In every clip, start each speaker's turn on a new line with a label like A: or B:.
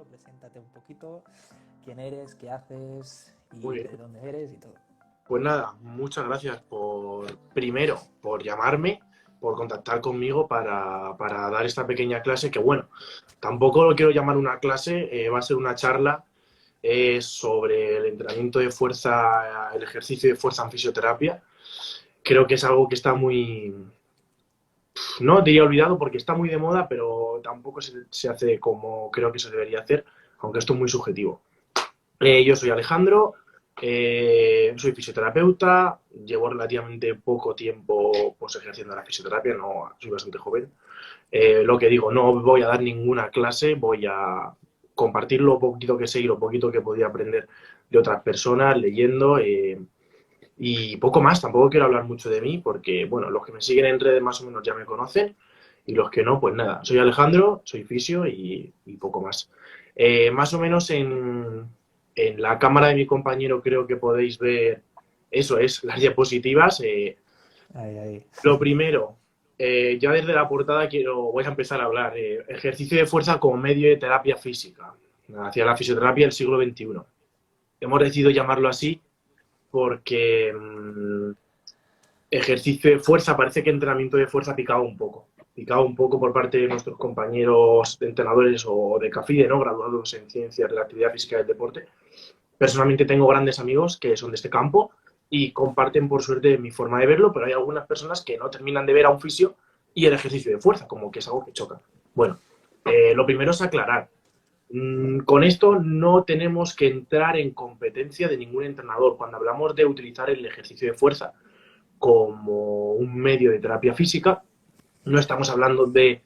A: Preséntate un poquito, quién eres, qué haces
B: Muy
A: y de
B: bien.
A: dónde eres y todo.
B: Pues nada, muchas gracias primero, por llamarme, por contactar conmigo para dar esta pequeña clase, que bueno, tampoco lo quiero llamar una clase, va a ser una charla sobre el entrenamiento de fuerza, el ejercicio de fuerza en fisioterapia. Creo que es algo que está muy, no diría olvidado porque está muy de moda, pero tampoco se hace como creo que se debería hacer, aunque esto es muy subjetivo. Yo soy Alejandro, soy fisioterapeuta, llevo relativamente poco tiempo pues, ejerciendo la fisioterapia, no, soy bastante joven. Lo que digo, no voy a dar ninguna clase, voy a compartir lo poquito que sé y lo poquito que podía aprender de otras personas, leyendo, y poco más. Tampoco quiero hablar mucho de mí porque, bueno, los que me siguen en redes más o menos ya me conocen y los que no, pues nada. Soy Alejandro, soy fisio y poco más. Más o menos en la cámara de mi compañero creo que podéis ver, eso es, las diapositivas.
A: Ahí, ahí.
B: Lo primero, ya desde la portada voy a empezar a hablar. Ejercicio de fuerza como medio de terapia física, hacia la fisioterapia del siglo XXI. Hemos decidido llamarlo así porque ejercicio de fuerza, parece que entrenamiento de fuerza picado un poco por parte de nuestros compañeros de entrenadores o de CAFIDE, ¿no? Graduados en ciencias de la actividad física y del deporte. Personalmente tengo grandes amigos que son de este campo y comparten por suerte mi forma de verlo, pero hay algunas personas que no terminan de ver a un fisio y el ejercicio de fuerza, como que es algo que choca. Bueno, lo primero es aclarar. Con esto no tenemos que entrar en competencia de ningún entrenador. Cuando hablamos de utilizar el ejercicio de fuerza como un medio de terapia física, no estamos hablando de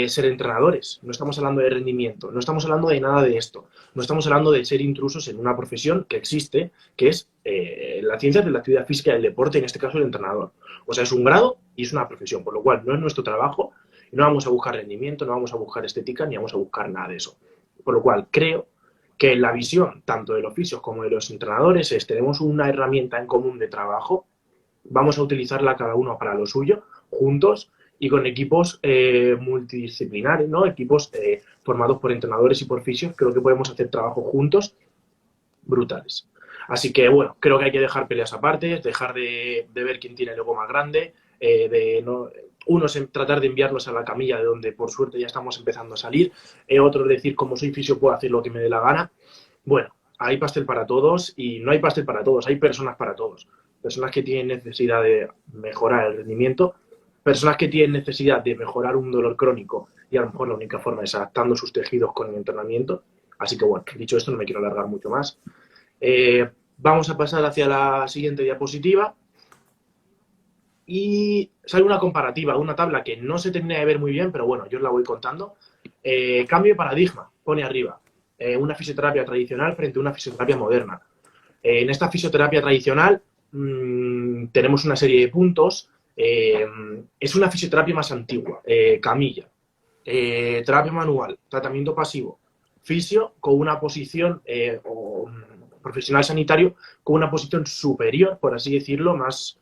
B: ser entrenadores, no estamos hablando de rendimiento, no estamos hablando de nada de esto, no estamos hablando de ser intrusos en una profesión que existe, que es la ciencia de la actividad física y el deporte, en este caso el entrenador. O sea, es un grado y es una profesión, por lo cual no es nuestro trabajo y no vamos a buscar rendimiento, no vamos a buscar estética, ni vamos a buscar nada de eso. Por lo cual creo que la visión tanto de los fisios como de los entrenadores es tenemos una herramienta en común de trabajo, vamos a utilizarla cada uno para lo suyo, juntos y con equipos multidisciplinares, ¿no? Equipos formados por entrenadores y por fisios, creo que podemos hacer trabajo juntos brutales. Así que, bueno, creo que hay que dejar peleas aparte, dejar de ver quién tiene el ego más grande, de no, unos tratar de enviarlos a la camilla de donde por suerte ya estamos empezando a salir, otros decir como soy fisio puedo hacer lo que me dé la gana. Bueno, hay pastel para todos y no hay pastel para todos, hay personas para todos. Personas que tienen necesidad de mejorar el rendimiento, personas que tienen necesidad de mejorar un dolor crónico y a lo mejor la única forma es adaptando sus tejidos con el entrenamiento. Así que bueno, dicho esto no me quiero alargar mucho más. Vamos a pasar hacia la siguiente diapositiva y sale una comparativa, una tabla que no se termina de ver muy bien, pero bueno, yo os la voy contando. Cambio de paradigma, pone arriba. Una fisioterapia tradicional frente a una fisioterapia moderna. En esta fisioterapia tradicional tenemos una serie de puntos. Es una fisioterapia más antigua, camilla, terapia manual, tratamiento pasivo, fisio con una posición, o profesional sanitario con una posición superior, por así decirlo, más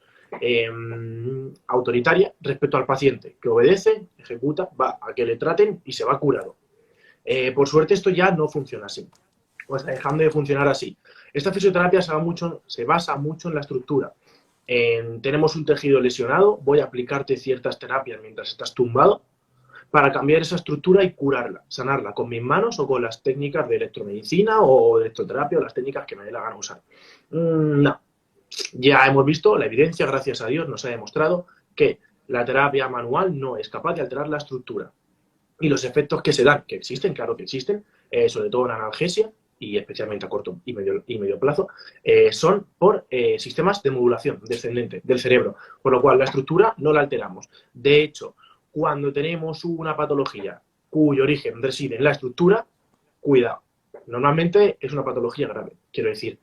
B: autoritaria respecto al paciente, que obedece, ejecuta, va a que le traten y se va curado. Por suerte esto ya no funciona así, o está dejando de funcionar así. Esta fisioterapia se basa mucho en la estructura. Tenemos un tejido lesionado, voy a aplicarte ciertas terapias mientras estás tumbado para cambiar esa estructura y curarla, sanarla con mis manos o con las técnicas de electromedicina o de electroterapia o las técnicas que me dé la gana usar. No. Ya hemos visto, la evidencia, gracias a Dios, nos ha demostrado que la terapia manual no es capaz de alterar la estructura. Y los efectos que se dan, que existen, claro que existen, sobre todo en analgesia y especialmente a corto y medio plazo, son por sistemas de modulación descendente del cerebro, por lo cual la estructura no la alteramos. De hecho, cuando tenemos una patología cuyo origen reside en la estructura, cuidado, normalmente es una patología grave, quiero decir.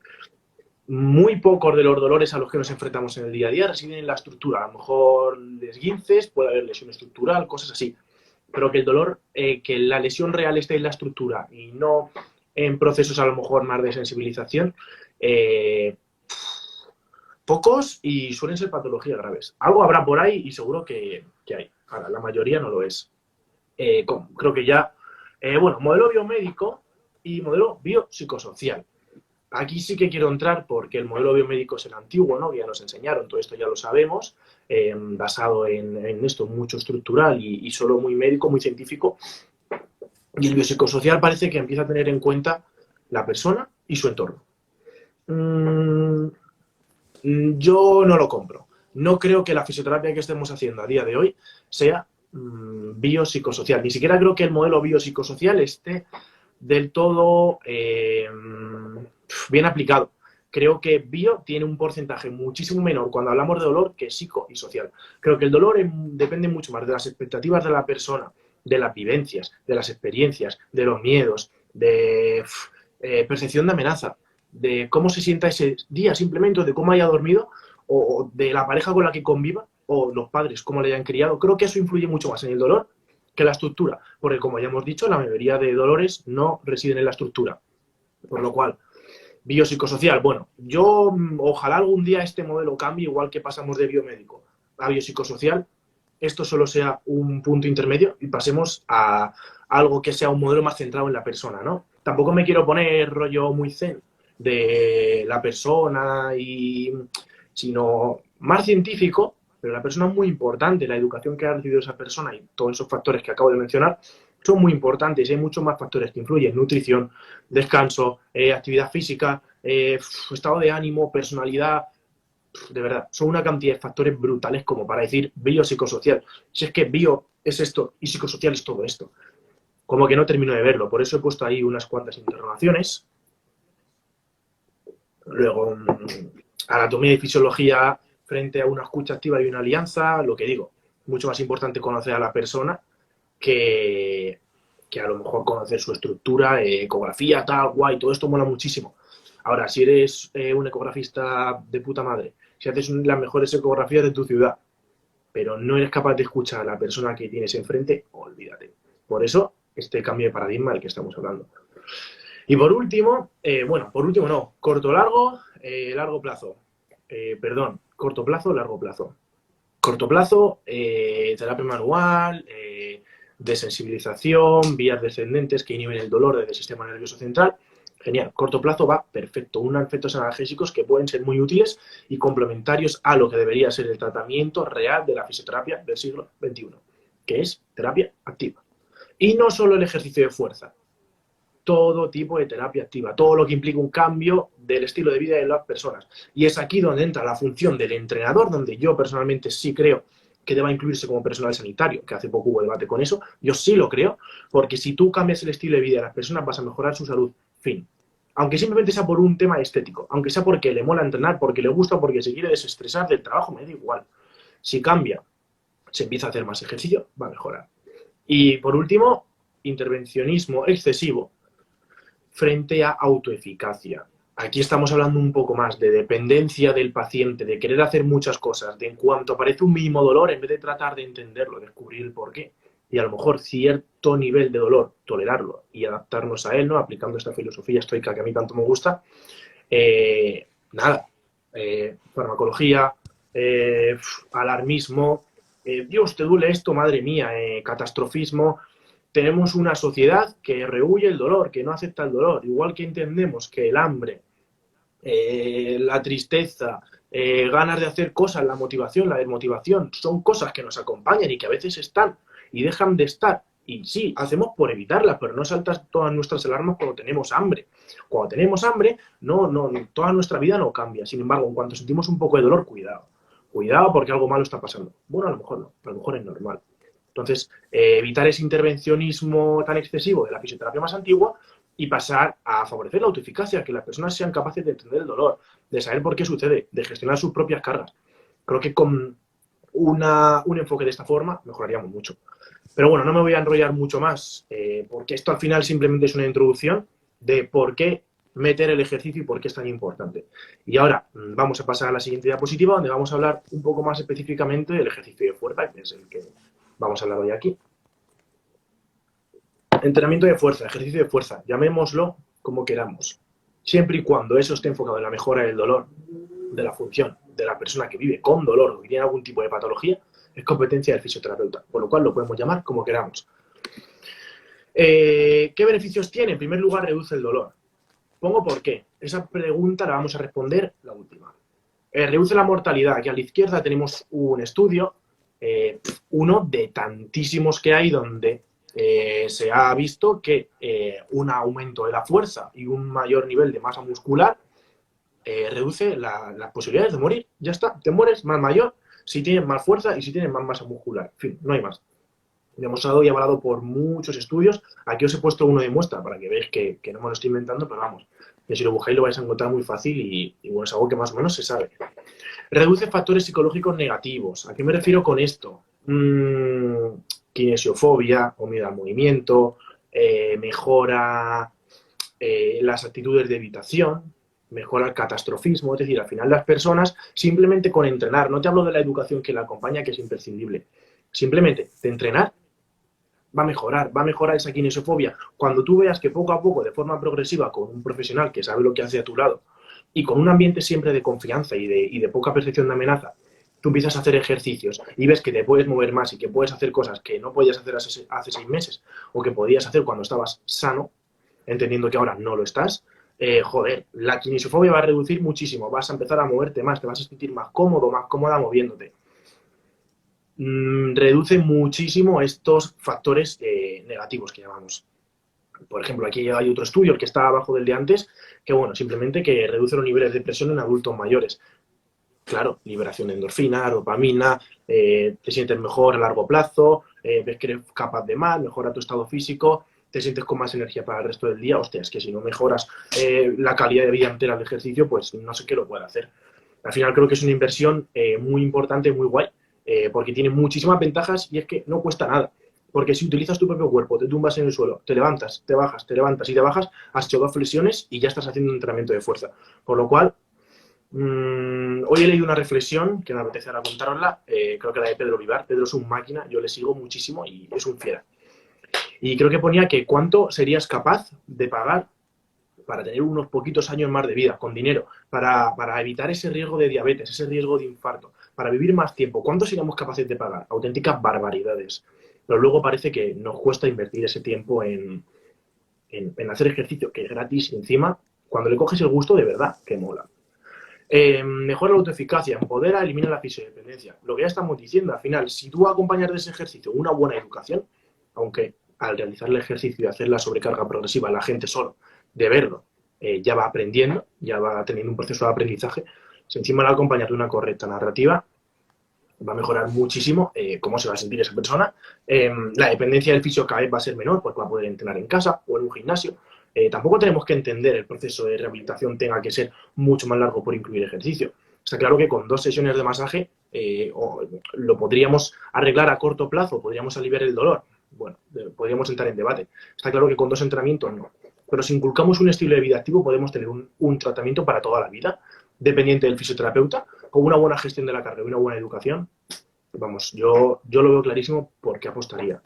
B: Muy pocos de los dolores a los que nos enfrentamos en el día a día residen en la estructura. A lo mejor esguinces, puede haber lesión estructural, cosas así. Pero que el dolor, que la lesión real esté en la estructura y no en procesos a lo mejor más de sensibilización, pocos y suelen ser patologías graves. Algo habrá por ahí y seguro que hay. Ahora, la mayoría no lo es. Creo que ya, bueno, modelo biomédico, y modelo biopsicosocial. Aquí sí que quiero entrar porque el modelo biomédico es el antiguo, ¿no? Ya nos enseñaron, todo esto ya lo sabemos, basado en esto mucho estructural y solo muy médico, muy científico. Y el biopsicosocial parece que empieza a tener en cuenta la persona y su entorno. Yo no lo compro. No creo que la fisioterapia que estemos haciendo a día de hoy sea biopsicosocial. Ni siquiera creo que el modelo biopsicosocial esté del todo bien aplicado. Creo que bio tiene un porcentaje muchísimo menor cuando hablamos de dolor que psico y social. Creo que el dolor depende mucho más de las expectativas de la persona, de las vivencias, de las experiencias, de los miedos, de percepción de amenaza, de cómo se sienta ese día simplemente, de cómo haya dormido, o de la pareja con la que conviva, o los padres, cómo le hayan criado. Creo que eso influye mucho más en el dolor que la estructura, porque como ya hemos dicho, la mayoría de dolores no residen en la estructura. Por lo cual, biopsicosocial, bueno, yo ojalá algún día este modelo cambie, igual que pasamos de biomédico a biopsicosocial, esto solo sea un punto intermedio y pasemos a algo que sea un modelo más centrado en la persona, ¿no? Tampoco me quiero poner rollo muy zen de la persona, sino más científico, pero la persona es muy importante, la educación que ha recibido esa persona y todos esos factores que acabo de mencionar son muy importantes y hay muchos más factores que influyen: nutrición, descanso, actividad física, estado de ánimo, personalidad. De verdad, son una cantidad de factores brutales como para decir biopsicosocial. Si es que bio es esto y psicosocial es todo esto. Como que no termino de verlo, por eso he puesto ahí unas cuantas interrogaciones. Luego, anatomía y fisiología frente a una escucha activa y una alianza, lo que digo, mucho más importante conocer a la persona que a lo mejor conocer su estructura, ecografía, tal, guay, todo esto mola muchísimo. Ahora, si eres un ecografista de puta madre, si haces las mejores ecografías de tu ciudad, pero no eres capaz de escuchar a la persona que tienes enfrente, olvídate. Por eso, este cambio de paradigma del que estamos hablando. Y por último, no, corto-largo, largo plazo. Corto plazo, largo plazo. Corto plazo, terapia manual, desensibilización, vías descendentes que inhiben el dolor desde el sistema nervioso central. Genial, corto plazo va perfecto. Unos efectos analgésicos que pueden ser muy útiles y complementarios a lo que debería ser el tratamiento real de la fisioterapia del siglo XXI, que es terapia activa. Y no solo el ejercicio de fuerza, todo tipo de terapia activa, todo lo que implica un cambio del estilo de vida de las personas. Y es aquí donde entra la función del entrenador, donde yo personalmente sí creo que deba incluirse como personal sanitario, que hace poco hubo debate con eso. Yo sí lo creo, porque si tú cambias el estilo de vida de las personas vas a mejorar su salud, fin. Aunque simplemente sea por un tema estético, aunque sea porque le mola entrenar, porque le gusta, porque se quiere desestresar del trabajo, me da igual. Si cambia, se empieza a hacer más ejercicio, va a mejorar. Y por último, intervencionismo excesivo frente a autoeficacia. Aquí estamos hablando un poco más de dependencia del paciente, de querer hacer muchas cosas, de en cuanto aparece un mínimo dolor, en vez de tratar de entenderlo, descubrir el porqué, y a lo mejor cierto nivel de dolor, tolerarlo y adaptarnos a él, ¿no? Aplicando esta filosofía estoica que a mí tanto me gusta. Farmacología, alarmismo, Dios, te duele esto, madre mía, catastrofismo. Tenemos una sociedad que rehúye el dolor, que no acepta el dolor, igual que entendemos que el hambre, la tristeza, ganas de hacer cosas, la motivación, la desmotivación, son cosas que nos acompañan y que a veces están y dejan de estar. Y sí, hacemos por evitarlas, pero no saltas todas nuestras alarmas cuando tenemos hambre. Cuando tenemos hambre, toda nuestra vida no cambia. Sin embargo, en cuanto sentimos un poco de dolor, cuidado. Cuidado porque algo malo está pasando. Bueno, a lo mejor no, a lo mejor es normal. Entonces, evitar ese intervencionismo tan excesivo de la fisioterapia más antigua y pasar a favorecer la autoeficacia, que las personas sean capaces de entender el dolor, de saber por qué sucede, de gestionar sus propias cargas. Creo que con un enfoque de esta forma mejoraríamos mucho. Pero bueno, no me voy a enrollar mucho más, porque esto al final simplemente es una introducción de por qué meter el ejercicio y por qué es tan importante. Y ahora vamos a pasar a la siguiente diapositiva, donde vamos a hablar un poco más específicamente del ejercicio de fuerza, que es el que vamos a hablar hoy aquí. Entrenamiento de fuerza, ejercicio de fuerza, llamémoslo como queramos. Siempre y cuando eso esté enfocado en la mejora del dolor, de la función de la persona que vive con dolor o que tiene algún tipo de patología, es competencia del fisioterapeuta, por lo cual lo podemos llamar como queramos. ¿Qué beneficios tiene? En primer lugar, reduce el dolor. Pongo por qué. Esa pregunta la vamos a responder la última. Reduce la mortalidad. Aquí a la izquierda tenemos un estudio, uno de tantísimos que hay, donde se ha visto que un aumento de la fuerza y un mayor nivel de masa muscular reduce las posibilidades de morir. Ya está, te mueres más mayor si tienes más fuerza y si tienes más masa muscular. En fin, no hay más. Demostrado y avalado por muchos estudios. Aquí os he puesto uno de muestra para que veáis que no me lo estoy inventando, pero vamos, que si lo buscáis lo vais a encontrar muy fácil y bueno, es algo que más o menos se sabe. Reduce factores psicológicos negativos. ¿A qué me refiero con esto? Kinesiofobia o miedo al movimiento, mejora las actitudes de evitación, mejora el catastrofismo. Es decir, al final las personas simplemente con entrenar, no te hablo de la educación que la acompaña, que es imprescindible, simplemente de entrenar va a mejorar esa kinesiofobia. Cuando tú veas que poco a poco, de forma progresiva, con un profesional que sabe lo que hace a tu lado y con un ambiente siempre de confianza y de poca percepción de amenaza, tú empiezas a hacer ejercicios y ves que te puedes mover más y que puedes hacer cosas que no podías hacer hace 6 meses o que podías hacer cuando estabas sano, entendiendo que ahora no lo estás, joder, la kinesiofobia va a reducir muchísimo, vas a empezar a moverte más, te vas a sentir más cómodo, más cómoda moviéndote. Reduce muchísimo estos factores negativos que llamamos. Por ejemplo, aquí hay otro estudio, el que está abajo del de antes, que bueno, simplemente que reduce los niveles de presión en adultos mayores. Claro, liberación de endorfina, dopamina, te sientes mejor a largo plazo, ves que eres capaz de más, mejora tu estado físico, te sientes con más energía para el resto del día. Hostia, es que si no mejoras la calidad de vida entera del ejercicio, pues no sé qué lo puede hacer. Al final creo que es una inversión muy importante, muy guay, porque tiene muchísimas ventajas y es que no cuesta nada. Porque si utilizas tu propio cuerpo, te tumbas en el suelo, te levantas, te bajas, te levantas y te bajas, has hecho 2 flexiones y ya estás haciendo un entrenamiento de fuerza. Por lo cual, hoy he leído una reflexión que me apetece ahora contárosla, creo que la de Pedro Vivar. Pedro es un máquina, yo le sigo muchísimo y es un fiera. Y creo que ponía que cuánto serías capaz de pagar para tener unos poquitos años más de vida, con dinero, para evitar ese riesgo de diabetes, ese riesgo de infarto, para vivir más tiempo. ¿Cuánto seríamos capaces de pagar? Auténticas barbaridades. Pero luego parece que nos cuesta invertir ese tiempo en hacer ejercicio, que es gratis, y encima, cuando le coges el gusto, de verdad, que mola. Mejora la autoeficacia, empodera, elimina la fisiodependencia. Lo que ya estamos diciendo, al final, si tú acompañas de ese ejercicio una buena educación, aunque al realizar el ejercicio y hacer la sobrecarga progresiva, la gente solo de verlo ya va aprendiendo, ya va teniendo un proceso de aprendizaje, si encima la acompañas de una correcta narrativa, va a mejorar muchísimo cómo se va a sentir esa persona. La dependencia del fisio cada vez va a ser menor porque va a poder entrenar en casa o en un gimnasio. Tampoco tenemos que entender el proceso de rehabilitación tenga que ser mucho más largo por incluir ejercicio. Está claro que con 2 sesiones de masaje lo podríamos arreglar a corto plazo, podríamos aliviar el dolor. Bueno, podríamos entrar en debate. Está claro que con 2 entrenamientos no. Pero si inculcamos un estilo de vida activo, podemos tener un tratamiento para toda la vida, dependiente del fisioterapeuta, con una buena gestión de la carga y una buena educación. Vamos, yo lo veo clarísimo porque apostaría.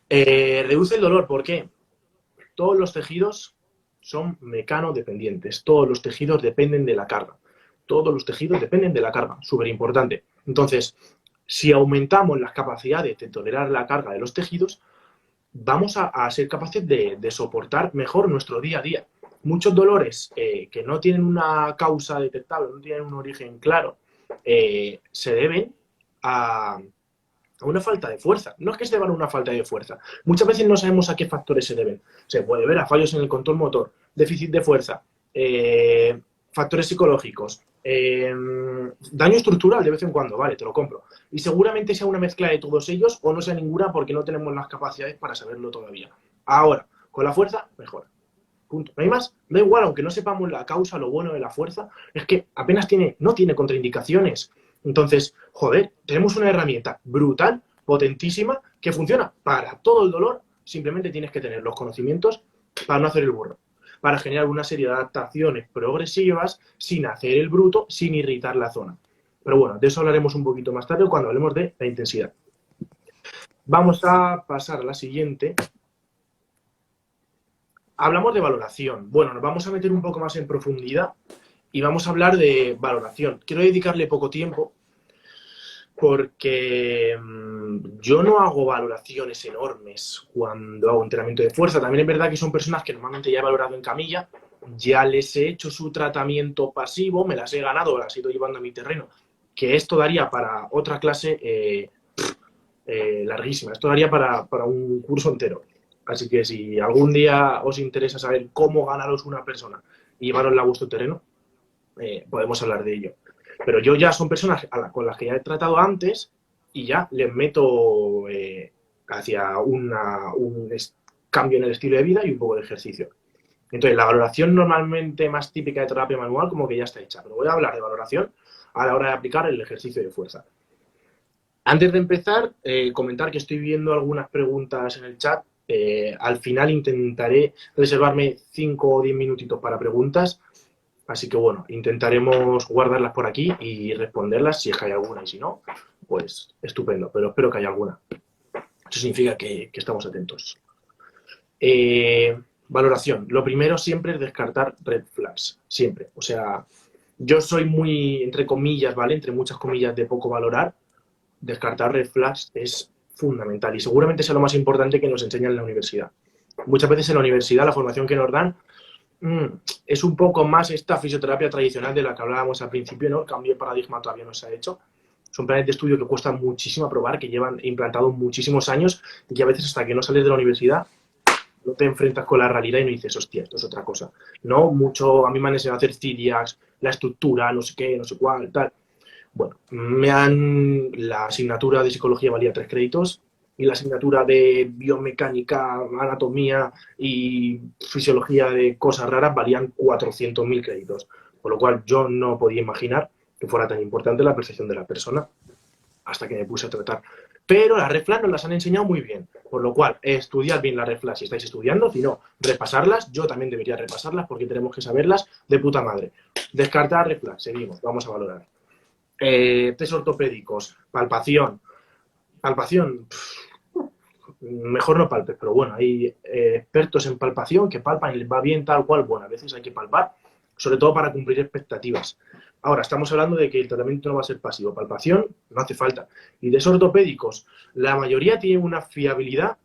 B: Reduce el dolor, ¿por qué? Todos los tejidos son mecanodependientes, todos los tejidos dependen de la carga. Todos los tejidos dependen de la carga, súper importante. Entonces, si aumentamos las capacidades de tolerar la carga de los tejidos, vamos a ser capaces de soportar mejor nuestro día a día. Muchos dolores que no tienen una causa detectable, no tienen un origen claro, se deben a una falta de fuerza. No es que se deban a una falta de fuerza. Muchas veces no sabemos a qué factores se deben. Se puede ver a fallos en el control motor, déficit de fuerza, factores psicológicos, daño estructural de vez en cuando, vale, te lo compro. Y seguramente sea una mezcla de todos ellos o no sea ninguna porque no tenemos las capacidades para saberlo todavía. Ahora, con la fuerza, mejor. Punto. No hay más. Da igual, aunque no sepamos la causa, lo bueno de la fuerza, es que apenas no tiene contraindicaciones. Entonces, joder, tenemos una herramienta brutal, potentísima, que funciona para todo el dolor. Simplemente tienes que tener los conocimientos para no hacer el burro, para generar una serie de adaptaciones progresivas, sin hacer el bruto, sin irritar la zona. Pero bueno, de eso hablaremos un poquito más tarde cuando hablemos de la intensidad. Vamos a pasar a la siguiente. Hablamos de valoración. Bueno, nos vamos a meter un poco más en profundidad y vamos a hablar de valoración. Quiero dedicarle poco tiempo Porque yo no hago valoraciones enormes cuando hago entrenamiento de fuerza. También es verdad que son personas que normalmente ya he valorado en camilla, ya les he hecho su tratamiento pasivo, me las he ganado, las he ido llevando a mi terreno, que esto daría para otra clase larguísima. Esto daría para un curso entero. Así que si algún día os interesa saber cómo ganaros una persona y llevarosla a vuestro terreno, podemos hablar de ello. Pero yo ya son personas con las que ya he tratado antes y ya les meto hacia un cambio en el estilo de vida y un poco de ejercicio. Entonces, la valoración normalmente más típica de terapia manual como que ya está hecha. Pero voy a hablar de valoración a la hora de aplicar el ejercicio de fuerza. Antes de empezar, comentar que estoy viendo algunas preguntas en el chat. Al final intentaré reservarme 5 o 10 minutitos para preguntas. Así que bueno, intentaremos guardarlas por aquí y responderlas si es que hay alguna. Y si no, pues estupendo. Pero espero que haya alguna. Eso significa que estamos atentos. Valoración. Lo primero siempre es descartar red flags. Siempre. O sea, yo soy muy, entre comillas, ¿vale? Entre muchas comillas de poco valorar. Descartar red flags es fundamental y seguramente sea lo más importante que nos enseñan en la universidad. Muchas veces en la universidad la formación que nos dan es un poco más esta fisioterapia tradicional de la que hablábamos al principio, ¿no? El cambio de paradigma todavía no se ha hecho. Son planes de estudio que cuestan muchísimo aprobar, que llevan implantado muchísimos años y que a veces hasta que no sales de la universidad no te enfrentas con la realidad y no dices, hostia, esto es otra cosa. No, mucho, a mí me han enseñado a hacer CIDIACs, la estructura, no sé qué, no sé cuál, tal. Bueno, la asignatura de psicología valía 3 créditos y la asignatura de biomecánica, anatomía y fisiología de cosas raras valían 400.000 créditos. Por lo cual yo no podía imaginar que fuera tan importante la percepción de la persona hasta que me puse a tratar. Pero las red flags nos las han enseñado muy bien. Por lo cual, estudiad bien las red flags si estáis estudiando. Si no, repasarlas. Yo también debería repasarlas porque tenemos que saberlas de puta madre. Descartar red flags. Seguimos. Vamos a valorar. Test ortopédicos, palpación, mejor no palpes, pero bueno, hay expertos en palpación que palpan y les va bien tal cual, bueno, a veces hay que palpar, sobre todo para cumplir expectativas. Ahora, estamos hablando de que el tratamiento no va a ser pasivo, palpación no hace falta. Y test ortopédicos, la mayoría tiene una fiabilidad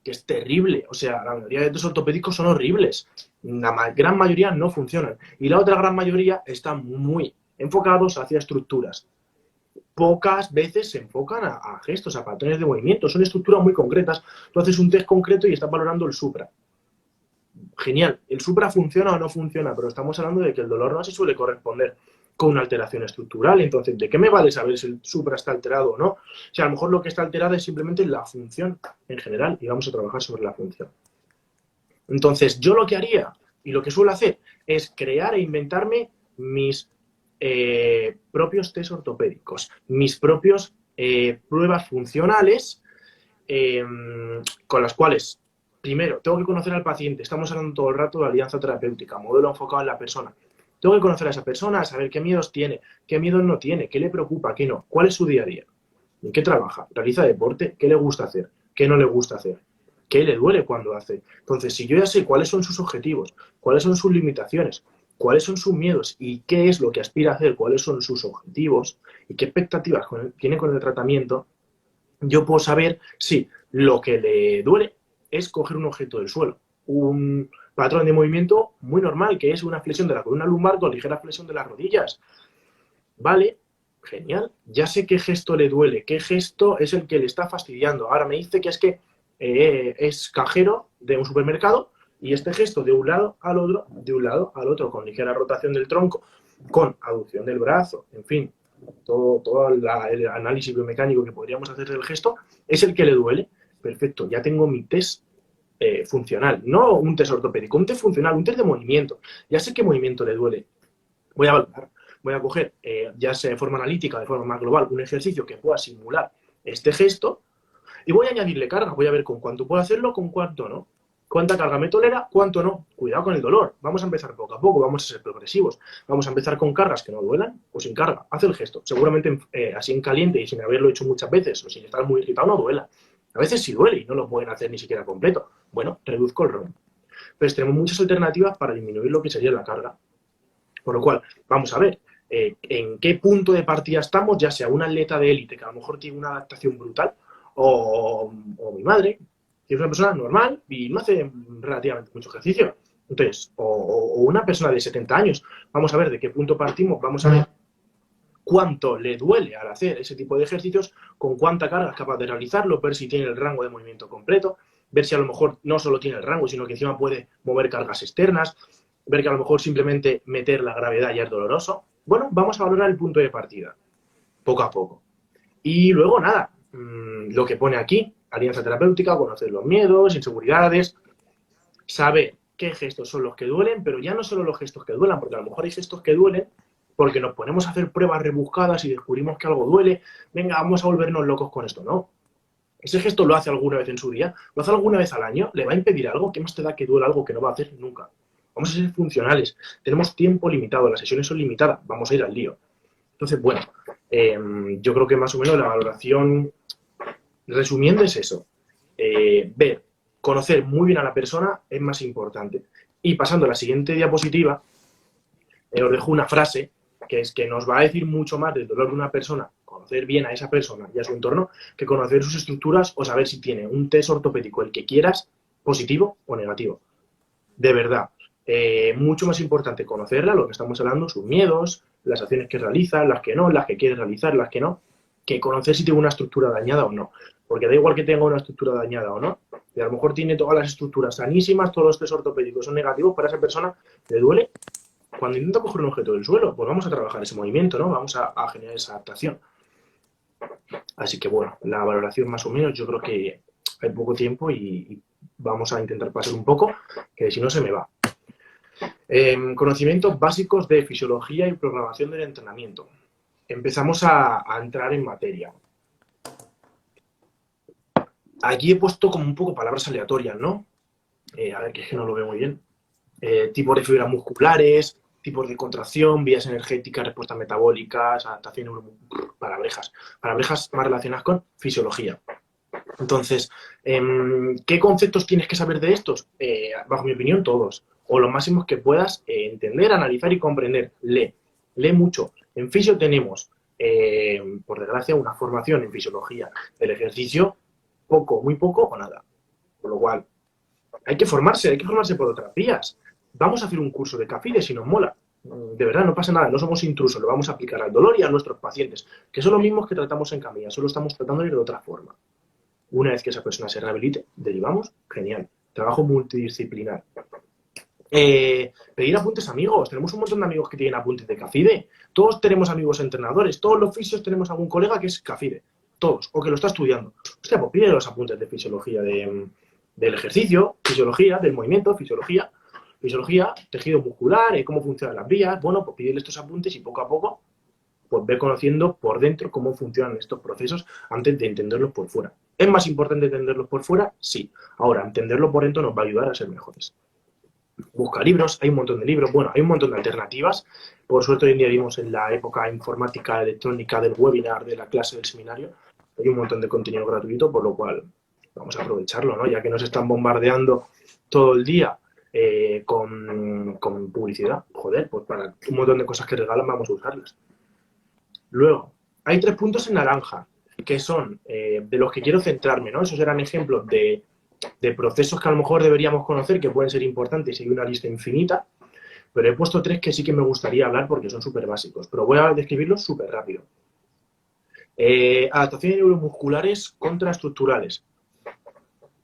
B: que es terrible, o sea, la mayoría de test ortopédicos son horribles, la gran mayoría no funcionan, y la otra gran mayoría está muy enfocados hacia estructuras. Pocas veces se enfocan a gestos, a patrones de movimiento. Son estructuras muy concretas. Tú haces un test concreto y estás valorando el supra. Genial. ¿El supra funciona o no funciona? Pero estamos hablando de que el dolor no se suele corresponder con una alteración estructural. Entonces, ¿de qué me vale saber si el supra está alterado o no? O sea, a lo mejor lo que está alterado es simplemente la función en general y vamos a trabajar sobre la función. Entonces, yo lo que haría y lo que suelo hacer es crear e inventarme mis propios test ortopédicos, mis propios pruebas funcionales con las cuales, primero, tengo que conocer al paciente. Estamos hablando todo el rato de alianza terapéutica, modelo enfocado en la persona. Tengo que conocer a esa persona, saber qué miedos tiene, qué miedos no tiene, qué le preocupa, qué no, cuál es su día a día, en qué trabaja, realiza deporte, qué le gusta hacer, qué no le gusta hacer, qué le duele cuando hace. Entonces, si yo ya sé cuáles son sus objetivos, cuáles son sus limitaciones, cuáles son sus miedos y qué es lo que aspira a hacer, cuáles son sus objetivos y qué expectativas tiene con el tratamiento, yo puedo saber si lo que le duele es coger un objeto del suelo, un patrón de movimiento muy normal, que es una flexión de la columna lumbar con ligera flexión de las rodillas. Vale, genial, ya sé qué gesto le duele, qué gesto es el que le está fastidiando. Ahora me dice que es cajero de un supermercado y este gesto de un lado al otro, con ligera rotación del tronco, con aducción del brazo, en fin, todo el análisis biomecánico que podríamos hacer del gesto, es el que le duele. Perfecto, ya tengo mi test funcional, no un test ortopédico, un test funcional, un test de movimiento. Ya sé qué movimiento le duele. Voy a valorar, voy a coger, ya sea de forma analítica, de forma más global, un ejercicio que pueda simular este gesto y voy a añadirle carga. Voy a ver con cuánto puedo hacerlo, con cuánto no. ¿Cuánta carga me tolera? ¿Cuánto no? Cuidado con el dolor. Vamos a empezar poco a poco, vamos a ser progresivos. Vamos a empezar con cargas que no duelan o sin carga. Haz el gesto. Seguramente así en caliente y sin haberlo hecho muchas veces o sin estar muy irritado no duela. A veces sí duele y no lo pueden hacer ni siquiera completo. Bueno, reduzco el ROM. Pero tenemos muchas alternativas para disminuir lo que sería la carga. Por lo cual, vamos a ver, en qué punto de partida estamos, ya sea un atleta de élite que a lo mejor tiene una adaptación brutal, o mi madre, que es una persona normal y no hace relativamente mucho ejercicio. Entonces, o una persona de 70 años, vamos a ver de qué punto partimos, vamos a ver cuánto le duele al hacer ese tipo de ejercicios, con cuánta carga es capaz de realizarlo, ver si tiene el rango de movimiento completo, ver si a lo mejor no solo tiene el rango, sino que encima puede mover cargas externas, ver que a lo mejor simplemente meter la gravedad ya es doloroso. Bueno, vamos a valorar el punto de partida, poco a poco. Y luego, nada, lo que pone aquí, alianza terapéutica, conocer los miedos, inseguridades, saber qué gestos son los que duelen, pero ya no solo los gestos que duelan, porque a lo mejor hay gestos que duelen porque nos ponemos a hacer pruebas rebuscadas y descubrimos que algo duele, venga, vamos a volvernos locos con esto, no. Ese gesto lo hace alguna vez en su día, lo hace alguna vez al año, le va a impedir algo, ¿qué más te da que duela algo que no va a hacer nunca? Vamos a ser funcionales, tenemos tiempo limitado, las sesiones son limitadas, vamos a ir al lío. Entonces, bueno, yo creo que más o menos la valoración, resumiendo, es eso. Ver, conocer muy bien a la persona es más importante. Y pasando a la siguiente diapositiva, os dejo una frase que es que nos va a decir mucho más del dolor de una persona, conocer bien a esa persona y a su entorno, que conocer sus estructuras o saber si tiene un test ortopédico, el que quieras, positivo o negativo. De verdad, mucho más importante conocerla, lo que estamos hablando, sus miedos, las acciones que realiza, las que no, las que quiere realizar, las que no, que conocer si tiene una estructura dañada o no. Porque da igual que tenga una estructura dañada o no, y a lo mejor tiene todas las estructuras sanísimas, todos los test ortopédicos son negativos, para esa persona le duele. Cuando intenta coger un objeto del suelo, pues vamos a trabajar ese movimiento, ¿no? Vamos a generar esa adaptación. Así que, bueno, la valoración más o menos, yo creo que hay poco tiempo y vamos a intentar pasar un poco, que si no se me va. Conocimientos básicos de fisiología y programación del entrenamiento. Empezamos a entrar en materia. Aquí he puesto como un poco palabras aleatorias, ¿no? A ver, que es que no lo veo muy bien. Tipos de fibras musculares, tipos de contracción, vías energéticas, respuestas metabólicas, adaptación, palabrejas más relacionadas con fisiología. Entonces, ¿qué conceptos tienes que saber de estos? Bajo mi opinión, todos. O los máximos que puedas entender, analizar y comprender. Lee mucho. En fisio tenemos, por desgracia, una formación en fisiología del ejercicio, poco, muy poco o nada. Con lo cual, hay que formarse por otras vías. Vamos a hacer un curso de CAFIDE si nos mola. De verdad, no pasa nada, no somos intrusos, lo vamos a aplicar al dolor y a nuestros pacientes, que son los mismos que tratamos en camilla, solo estamos tratando de otra forma. Una vez que esa persona se rehabilite, derivamos, genial. Trabajo multidisciplinar. Pedir apuntes a amigos. Tenemos un montón de amigos que tienen apuntes de CAFIDE. Todos tenemos amigos entrenadores. Todos los fisios tenemos algún colega que es CAFIDE. Todos. O que lo está estudiando. Hostia, pues pide los apuntes de fisiología del ejercicio, fisiología del movimiento, fisiología, tejido muscular, cómo funcionan las vías. Bueno, pues pídele estos apuntes y poco a poco pues ve conociendo por dentro cómo funcionan estos procesos antes de entenderlos por fuera. ¿Es más importante entenderlos por fuera? Sí. Ahora, entenderlos por dentro nos va a ayudar a ser mejores. Busca libros, hay un montón de libros, bueno, hay un montón de alternativas. Por suerte hoy en día vivimos en la época informática, electrónica, del webinar, de la clase, del seminario. Hay un montón de contenido gratuito, por lo cual vamos a aprovecharlo, ¿no? Ya que nos están bombardeando todo el día con publicidad, joder, pues para un montón de cosas que regalan vamos a usarlas. Luego, hay 3 puntos en naranja, que son de los que quiero centrarme, ¿no? Esos eran ejemplos de procesos que a lo mejor deberíamos conocer, que pueden ser importantes y hay una lista infinita, pero he puesto 3 que sí que me gustaría hablar porque son súper básicos, pero voy a describirlos súper rápido. Adaptaciones neuromusculares contraestructurales.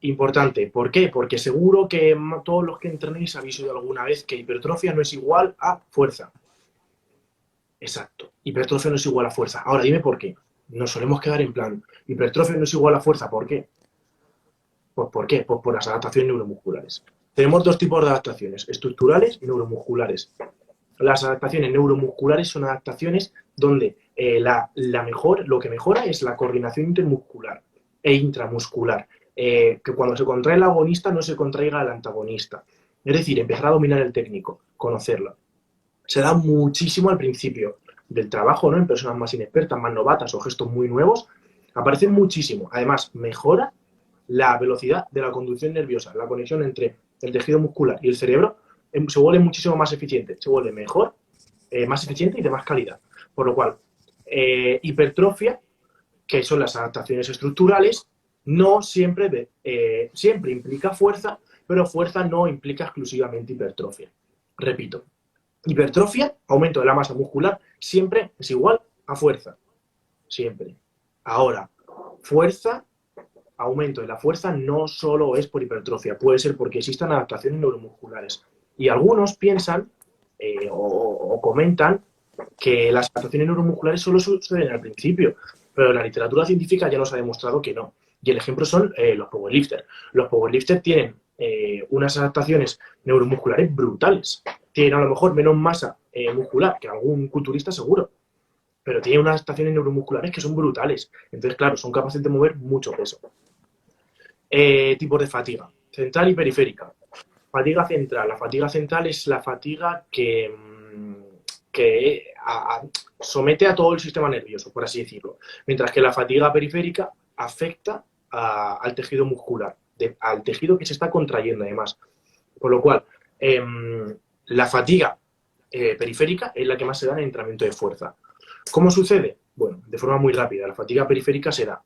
B: Importante, ¿por qué? Porque seguro que todos los que entrenéis habéis oído alguna vez que hipertrofia no es igual a fuerza. Exacto, hipertrofia no es igual a fuerza. Ahora dime por qué. Nos solemos quedar en plan, hipertrofia no es igual a fuerza, ¿por qué? Pues ¿por qué? Pues por las adaptaciones neuromusculares. Tenemos 2 tipos de adaptaciones, estructurales y neuromusculares. Las adaptaciones neuromusculares son adaptaciones donde lo que mejora es la coordinación intermuscular e intramuscular. Que cuando se contrae el agonista no se contraiga el antagonista. Es decir, empezar a dominar el técnico, conocerlo. Se da muchísimo al principio del trabajo, ¿no? En personas más inexpertas, más novatas o gestos muy nuevos, aparece muchísimo. Además, mejora la velocidad de la conducción nerviosa, la conexión entre el tejido muscular y el cerebro se vuelve muchísimo más eficiente, se vuelve mejor más eficiente y de más calidad. Por lo cual, hipertrofia, que son las adaptaciones estructurales, no siempre, siempre implica fuerza, pero fuerza no implica exclusivamente hipertrofia. Repito, hipertrofia, aumento de la masa muscular, siempre es igual a fuerza. Siempre. Ahora, fuerza, aumento de la fuerza no solo es por hipertrofia, puede ser porque existan adaptaciones neuromusculares. Y algunos piensan o comentan que las adaptaciones neuromusculares solo suceden al principio, pero la literatura científica ya nos ha demostrado que no. Y el ejemplo son los powerlifters. Los powerlifters tienen unas adaptaciones neuromusculares brutales. Tienen a lo mejor menos masa muscular que algún culturista seguro, pero tienen unas adaptaciones neuromusculares que son brutales. Entonces, claro, son capaces de mover mucho peso. Tipos de fatiga, central y periférica. Fatiga central. La fatiga central es la fatiga que somete a todo el sistema nervioso, por así decirlo. Mientras que la fatiga periférica afecta al tejido muscular, al tejido que se está contrayendo además. Por lo cual, la fatiga periférica es la que más se da en el entrenamiento de fuerza. ¿Cómo sucede? Bueno, de forma muy rápida. La fatiga periférica se da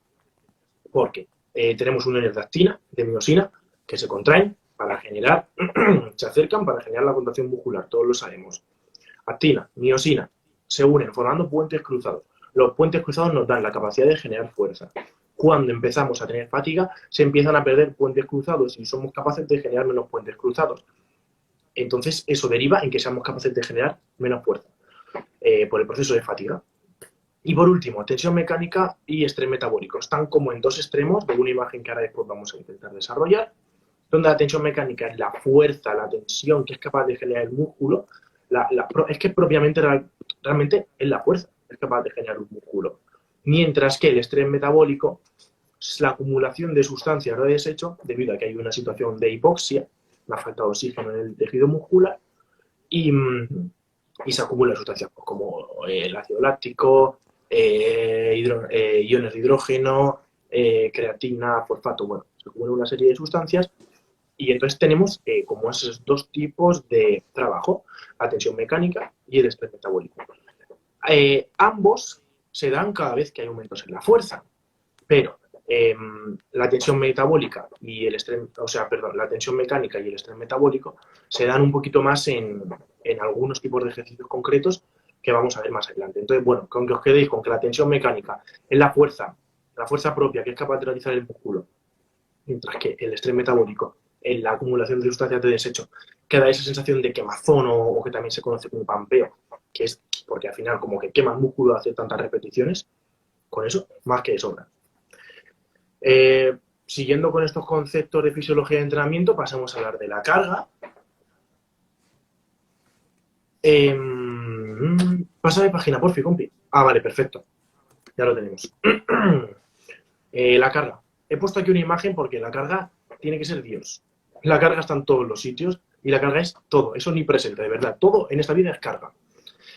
B: porque tenemos uniones de actina, de miosina, que se contraen para generar, se acercan para generar la contracción muscular, todos lo sabemos. Actina, miosina, se unen formando puentes cruzados. Los puentes cruzados nos dan la capacidad de generar fuerza. Cuando empezamos a tener fatiga, se empiezan a perder puentes cruzados y somos capaces de generar menos puentes cruzados. Entonces, eso deriva en que seamos capaces de generar menos fuerza por el proceso de fatiga. Y por último, tensión mecánica y estrés metabólico. Están como en dos extremos de una imagen que ahora después vamos a intentar desarrollar, donde la tensión mecánica es la fuerza, la tensión que es capaz de generar el músculo. Es que propiamente realmente es la fuerza que es capaz de generar un músculo. Mientras que el estrés metabólico es la acumulación de sustancias de desecho debido a que hay una situación de hipoxia, una falta de oxígeno en el tejido muscular y se acumulan sustancias como el ácido láctico, iones de hidrógeno, creatina, fosfato, bueno, se acumulan una serie de sustancias y entonces tenemos como esos dos tipos de trabajo, la tensión mecánica y el estrés metabólico. Ambos se dan cada vez que hay aumentos en la fuerza, pero la tensión metabólica y el estrés, la tensión mecánica y el estrés metabólico se dan un poquito más en algunos tipos de ejercicios concretos que vamos a ver más adelante. Entonces, bueno, con que os quedéis con que la tensión mecánica es la fuerza propia que es capaz de realizar el músculo, mientras que el estrés metabólico en la acumulación de sustancias de desecho que da esa sensación de quemazón o que también se conoce como pampeo, que es porque al final como que quemas músculo hacer tantas repeticiones, con eso más que de sobra. Siguiendo con estos conceptos de fisiología de entrenamiento, pasamos a hablar de la carga. Pásame página, porfi, compi. Ah, vale, perfecto. Ya lo tenemos. La carga. He puesto aquí una imagen porque la carga tiene que ser Dios. La carga está en todos los sitios y la carga es todo. Es omnipresente, de verdad. Todo en esta vida es carga.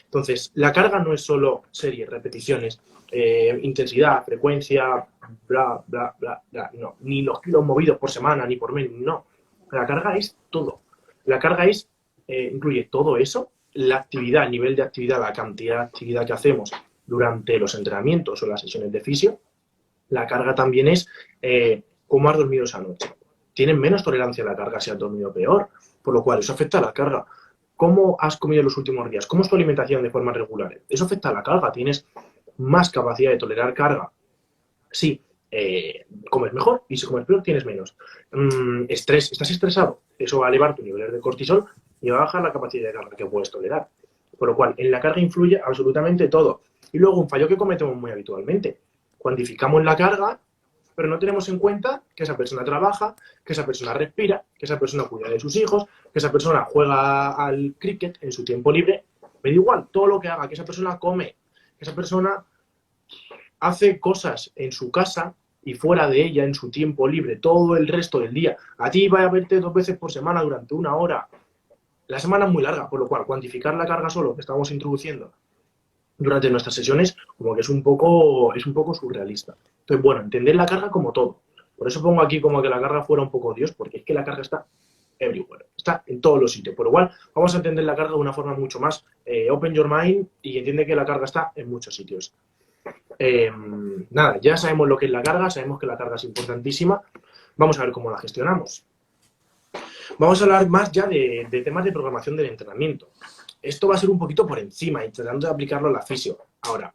B: Entonces, la carga no es solo series, repeticiones, intensidad, frecuencia, bla, bla, bla, bla. No, ni los kilos movidos por semana, ni por mes, no. La carga es todo. La carga es, incluye todo eso, la actividad, el nivel de actividad, la cantidad de actividad que hacemos durante los entrenamientos o las sesiones de fisio. La carga también es cómo has dormido esa noche. Tienes menos tolerancia a la carga si has dormido peor, por lo cual eso afecta a la carga. ¿Cómo has comido en los últimos días? ¿Cómo es tu alimentación de forma regular? Eso afecta a la carga. Tienes más capacidad de tolerar carga. Sí, comes mejor y si comes peor tienes menos. Estrés, ¿estás estresado? Eso va a elevar tu nivel de cortisol y va a bajar la capacidad de carga que puedes tolerar. Por lo cual, en la carga influye absolutamente todo. Y luego un fallo que cometemos muy habitualmente. Cuantificamos la carga, pero no tenemos en cuenta que esa persona trabaja, que esa persona respira, que esa persona cuida de sus hijos, que esa persona juega al cricket en su tiempo libre. Me da igual todo lo que haga, que esa persona come, que esa persona hace cosas en su casa y fuera de ella en su tiempo libre todo el resto del día. A ti va a verte 2 veces por semana durante 1 hora. La semana es muy larga, por lo cual cuantificar la carga solo que estamos introduciendo durante nuestras sesiones como que es un poco surrealista. Entonces, bueno, entender la carga como todo. Por eso pongo aquí como que la carga fuera un poco Dios, porque es que la carga está everywhere. Está en todos los sitios. Por igual, vamos a entender la carga de una forma mucho más open your mind y entiende que la carga está en muchos sitios. Nada, ya sabemos lo que es la carga, sabemos que la carga es importantísima. Vamos a ver cómo la gestionamos. Vamos a hablar más ya de temas de programación del entrenamiento. Esto va a ser un poquito por encima y tratando de aplicarlo a la fisio. Ahora,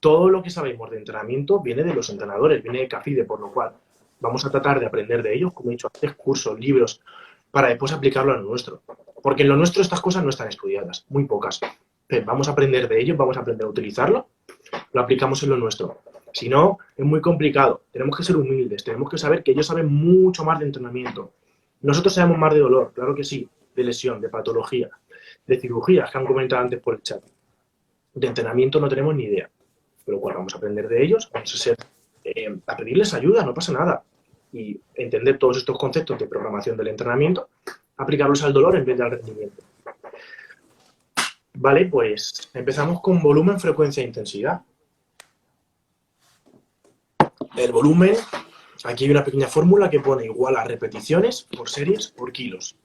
B: todo lo que sabemos de entrenamiento viene de los entrenadores, viene de CAFIDE, por lo cual vamos a tratar de aprender de ellos, como he dicho antes, cursos, libros, para después aplicarlo a lo nuestro. Porque en lo nuestro estas cosas no están estudiadas, muy pocas. Pero vamos a aprender de ellos, vamos a aprender a utilizarlo, lo aplicamos en lo nuestro. Si no, es muy complicado. Tenemos que ser humildes, tenemos que saber que ellos saben mucho más de entrenamiento. Nosotros sabemos más de dolor, claro que sí, de lesión, de patología, de cirugías, que han comentado antes por el chat. De entrenamiento no tenemos ni idea. Por lo cual vamos a aprender de ellos, vamos a pedirles ayuda, no pasa nada. Y entender todos estos conceptos de programación del entrenamiento, aplicarlos al dolor en vez de al rendimiento. Vale, pues empezamos con volumen, frecuencia e intensidad. El volumen, aquí hay una pequeña fórmula que pone igual a repeticiones por series por kilos.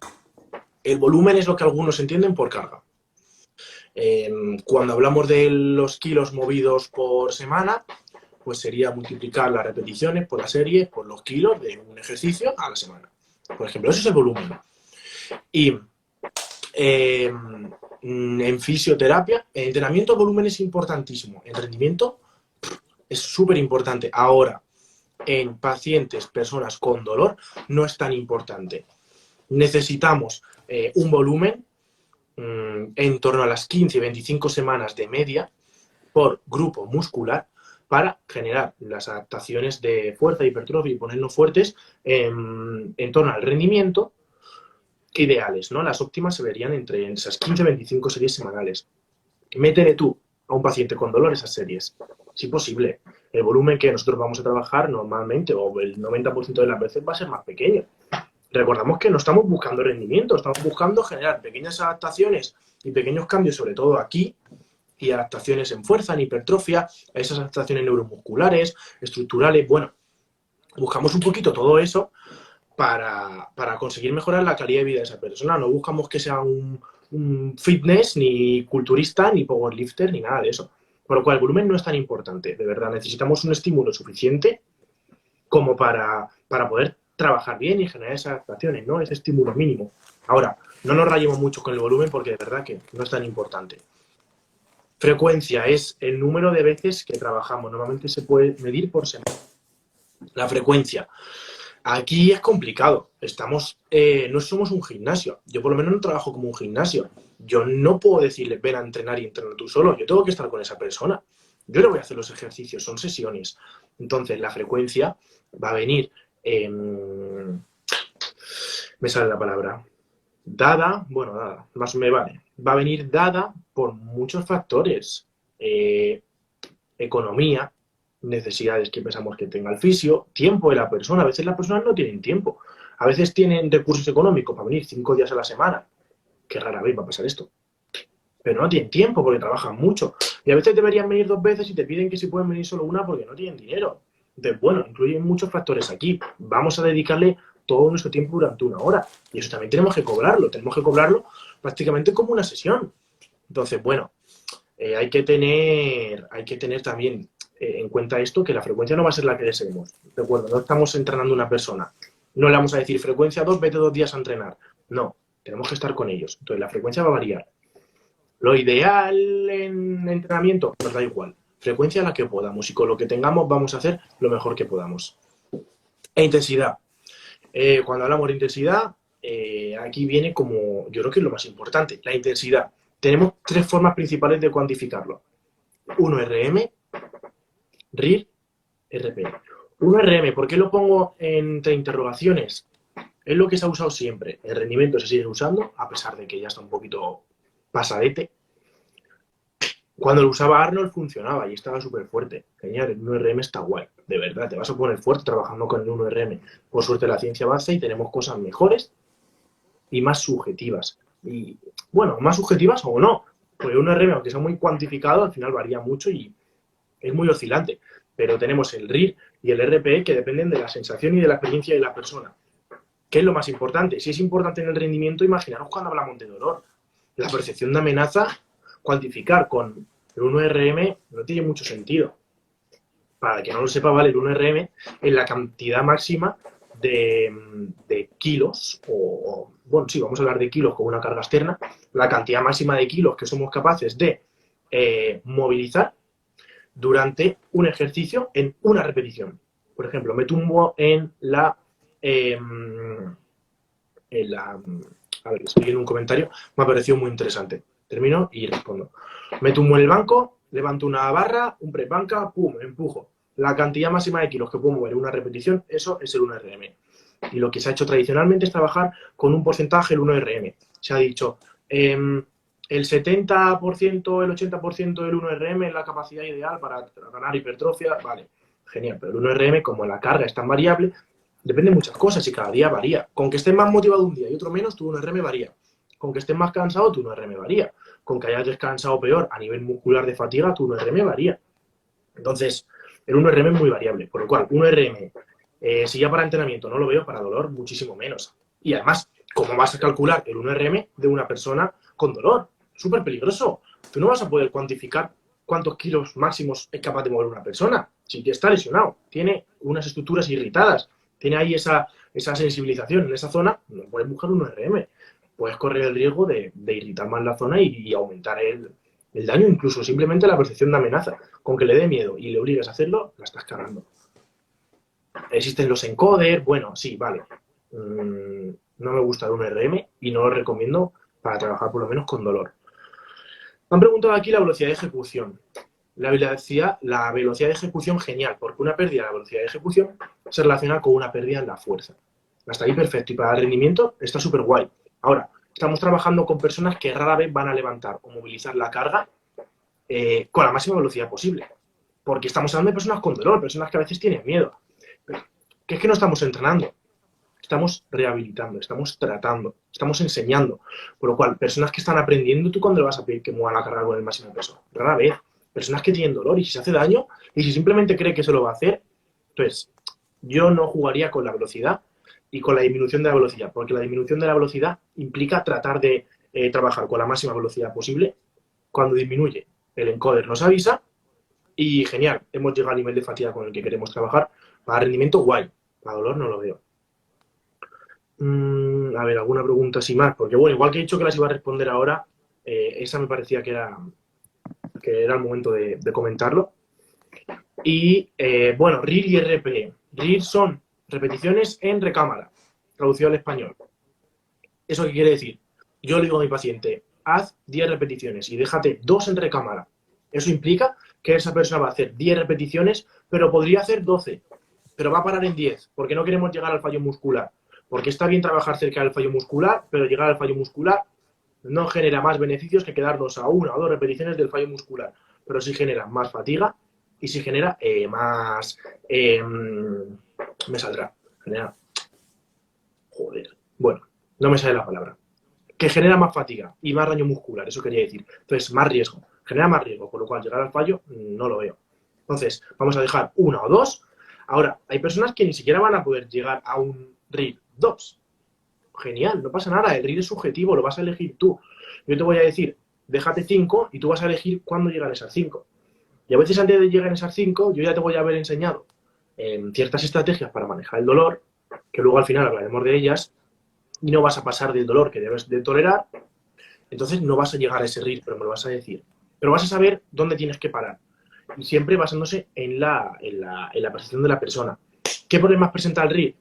B: El volumen es lo que algunos entienden por carga. Cuando hablamos de los kilos movidos por semana, pues sería multiplicar las repeticiones por la serie por los kilos de un ejercicio a la semana. Por ejemplo, eso es el volumen. Y en fisioterapia, en entrenamiento, el volumen es importantísimo. En rendimiento es súper importante. Ahora, en pacientes, personas con dolor, no es tan importante. Necesitamos un volumen en torno a las 15 y 25 semanas de media por grupo muscular para generar las adaptaciones de fuerza, hipertrofia y ponernos fuertes en torno al rendimiento ideales, ¿no? Las óptimas se verían entre esas 15 y 25 series semanales. Métele tú a un paciente con dolor esas series, si posible. El volumen que nosotros vamos a trabajar normalmente, o el 90% de las veces, va a ser más pequeño. Recordamos que no estamos buscando rendimiento, estamos buscando generar pequeñas adaptaciones y pequeños cambios, sobre todo aquí, y adaptaciones en fuerza, en hipertrofia, esas adaptaciones neuromusculares, estructurales. Bueno, buscamos un poquito todo eso para conseguir mejorar la calidad de vida de esa persona. No buscamos que sea un fitness, ni culturista, ni powerlifter, ni nada de eso. Por lo cual, el volumen no es tan importante. De verdad, necesitamos un estímulo suficiente como para poder trabajar bien y generar esas adaptaciones, ¿no? Ese estímulo mínimo. Ahora, no nos rayemos mucho con el volumen porque de verdad que no es tan importante. Frecuencia es el número de veces que trabajamos. Normalmente se puede medir por semana. La frecuencia. Aquí es complicado. No somos un gimnasio. Yo por lo menos no trabajo como un gimnasio. Yo no puedo decirle, ven a entrenar y entrenar tú solo. Yo tengo que estar con esa persona. Yo le voy a hacer los ejercicios, son sesiones. Entonces, la frecuencia va a venir, me sale la palabra, dada, más me vale. Va a venir dada por muchos factores. Economía, necesidades que pensamos que tenga el fisio, tiempo de la persona. A veces las personas no tienen tiempo. A veces tienen recursos económicos para venir 5 días a la semana. Qué rara vez va a pasar esto. Pero no tienen tiempo porque trabajan mucho. Y a veces deberían venir 2 veces y te piden que si pueden venir solo una porque no tienen dinero. Entonces, bueno, incluyen muchos factores aquí. Vamos a dedicarle todo nuestro tiempo durante 1 hora. Y eso también tenemos que cobrarlo. Tenemos que cobrarlo prácticamente como una sesión. Entonces, bueno, hay que tener también en cuenta esto, que la frecuencia no va a ser la que deseemos. Recuerda, no estamos entrenando a una persona. No le vamos a decir frecuencia 2, vete 2 días a entrenar. No, tenemos que estar con ellos. Entonces, la frecuencia va a variar. Lo ideal en entrenamiento nos da igual. Frecuencia la que podamos y con lo que tengamos vamos a hacer lo mejor que podamos. E intensidad. Cuando hablamos de intensidad, aquí viene como, yo creo que es lo más importante, la intensidad. Tenemos 3 formas principales de cuantificarlo. 1RM, RIR, RP. 1RM, ¿por qué lo pongo entre interrogaciones? Es lo que se ha usado siempre. El rendimiento se sigue usando, a pesar de que ya está un poquito pasadete. Cuando lo usaba Arnold funcionaba y estaba súper fuerte. Genial, el 1RM está guay. De verdad, te vas a poner fuerte trabajando con el 1RM. Por suerte la ciencia avanza y tenemos cosas mejores y más subjetivas. Y bueno, más subjetivas o no. Pues el 1RM, aunque sea muy cuantificado, al final varía mucho y es muy oscilante. Pero tenemos el RIR y el RPE que dependen de la sensación y de la experiencia de la persona. ¿Qué es lo más importante? Si es importante en el rendimiento, imaginaros cuando hablamos de dolor. La percepción de amenaza, cuantificar con el 1RM no tiene mucho sentido. Para el que no lo sepa, vale, el 1RM es la cantidad máxima de kilos, bueno, sí, vamos a hablar de kilos con una carga externa, la cantidad máxima de kilos que somos capaces de movilizar durante un ejercicio en una repetición. Por ejemplo, me tumbo a ver, estoy en un comentario, me ha parecido muy interesante. Termino y respondo. Me tumbo en el banco, levanto una barra, un press banca, pum, empujo. La cantidad máxima de kilos que puedo mover en una repetición, eso es el 1RM. Y lo que se ha hecho tradicionalmente es trabajar con un porcentaje, el 1RM. Se ha dicho, el 70%, el 80% del 1RM es la capacidad ideal para ganar hipertrofia. Vale, genial, pero el 1RM, como la carga es tan variable, depende de muchas cosas y cada día varía. Con que estés más motivado un día y otro menos, tu 1RM varía. Con que estés más cansado, tu 1RM varía. Con que hayas descansado peor a nivel muscular de fatiga, tu 1RM varía. Entonces, el 1RM es muy variable, por lo cual 1RM, si ya para entrenamiento no lo veo, para dolor muchísimo menos. Y además, ¿cómo vas a calcular el 1RM de una persona con dolor? Súper peligroso. Tú no vas a poder cuantificar cuántos kilos máximos es capaz de mover una persona. Si está lesionado, tiene unas estructuras irritadas, tiene ahí esa sensibilización en esa zona, no puedes buscar un 1RM. Puedes correr el riesgo de irritar más la zona y aumentar el daño, incluso simplemente la percepción de amenaza. Con que le dé miedo y le obligues a hacerlo, la estás cargando. Existen los encoders, bueno, sí, vale. No me gusta el 1RM y no lo recomiendo para trabajar por lo menos con dolor. Me han preguntado aquí la velocidad de ejecución. La velocidad de ejecución, genial, porque una pérdida de la velocidad de ejecución se relaciona con una pérdida en la fuerza. Hasta ahí perfecto, y para el rendimiento está súper guay. Ahora, estamos trabajando con personas que rara vez van a levantar o movilizar la carga con la máxima velocidad posible. Porque estamos hablando de personas con dolor, personas que a veces tienen miedo. Que es que no estamos entrenando, estamos rehabilitando, estamos tratando, estamos enseñando. Por lo cual, personas que están aprendiendo, ¿tú cuándo le vas a pedir que mueva la carga con el máximo peso? Rara vez. Personas que tienen dolor y si se hace daño y si simplemente cree que se lo va a hacer, entonces yo no jugaría con la velocidad y con la disminución de la velocidad, porque la disminución de la velocidad implica tratar de trabajar con la máxima velocidad posible. Cuando disminuye, el encoder nos avisa y genial, hemos llegado al nivel de fatiga con el que queremos trabajar. Para rendimiento, guay. Para dolor no lo veo. A ver, alguna pregunta así más, porque bueno, igual que he dicho que las iba a responder ahora, esa me parecía que era el momento de comentarlo. Y bueno, RIR y RPE. RIR son repeticiones en recámara, traducido al español. ¿Eso qué quiere decir? Yo le digo a mi paciente, haz 10 repeticiones y déjate 2 en recámara. Eso implica que esa persona va a hacer 10 repeticiones, pero podría hacer 12, pero va a parar en 10, porque no queremos llegar al fallo muscular. Porque está bien trabajar cerca del fallo muscular, pero llegar al fallo muscular no genera más beneficios que quedarnos a 1 o 2 repeticiones del fallo muscular, pero sí genera más fatiga y sí genera más... me saldrá. Genera... Joder. Bueno, no me sale la palabra. Que genera más fatiga y más daño muscular, eso quería decir. Entonces, más riesgo. Genera más riesgo, por lo cual llegar al fallo no lo veo. Entonces, vamos a dejar 1 o 2. Ahora, hay personas que ni siquiera van a poder llegar a un RIR 2. Genial, no pasa nada, el RIR es subjetivo, lo vas a elegir tú. Yo te voy a decir, déjate 5 y tú vas a elegir cuándo llegar a esas 5. Y a veces antes de llegar a esas 5, yo ya te voy a haber enseñado ciertas estrategias para manejar el dolor, que luego al final hablaremos de ellas, y no vas a pasar del dolor que debes de tolerar, entonces no vas a llegar a ese RIR, pero me lo vas a decir. Pero vas a saber dónde tienes que parar. Y siempre basándose en la percepción de la persona. ¿Qué problemas presenta el RIR?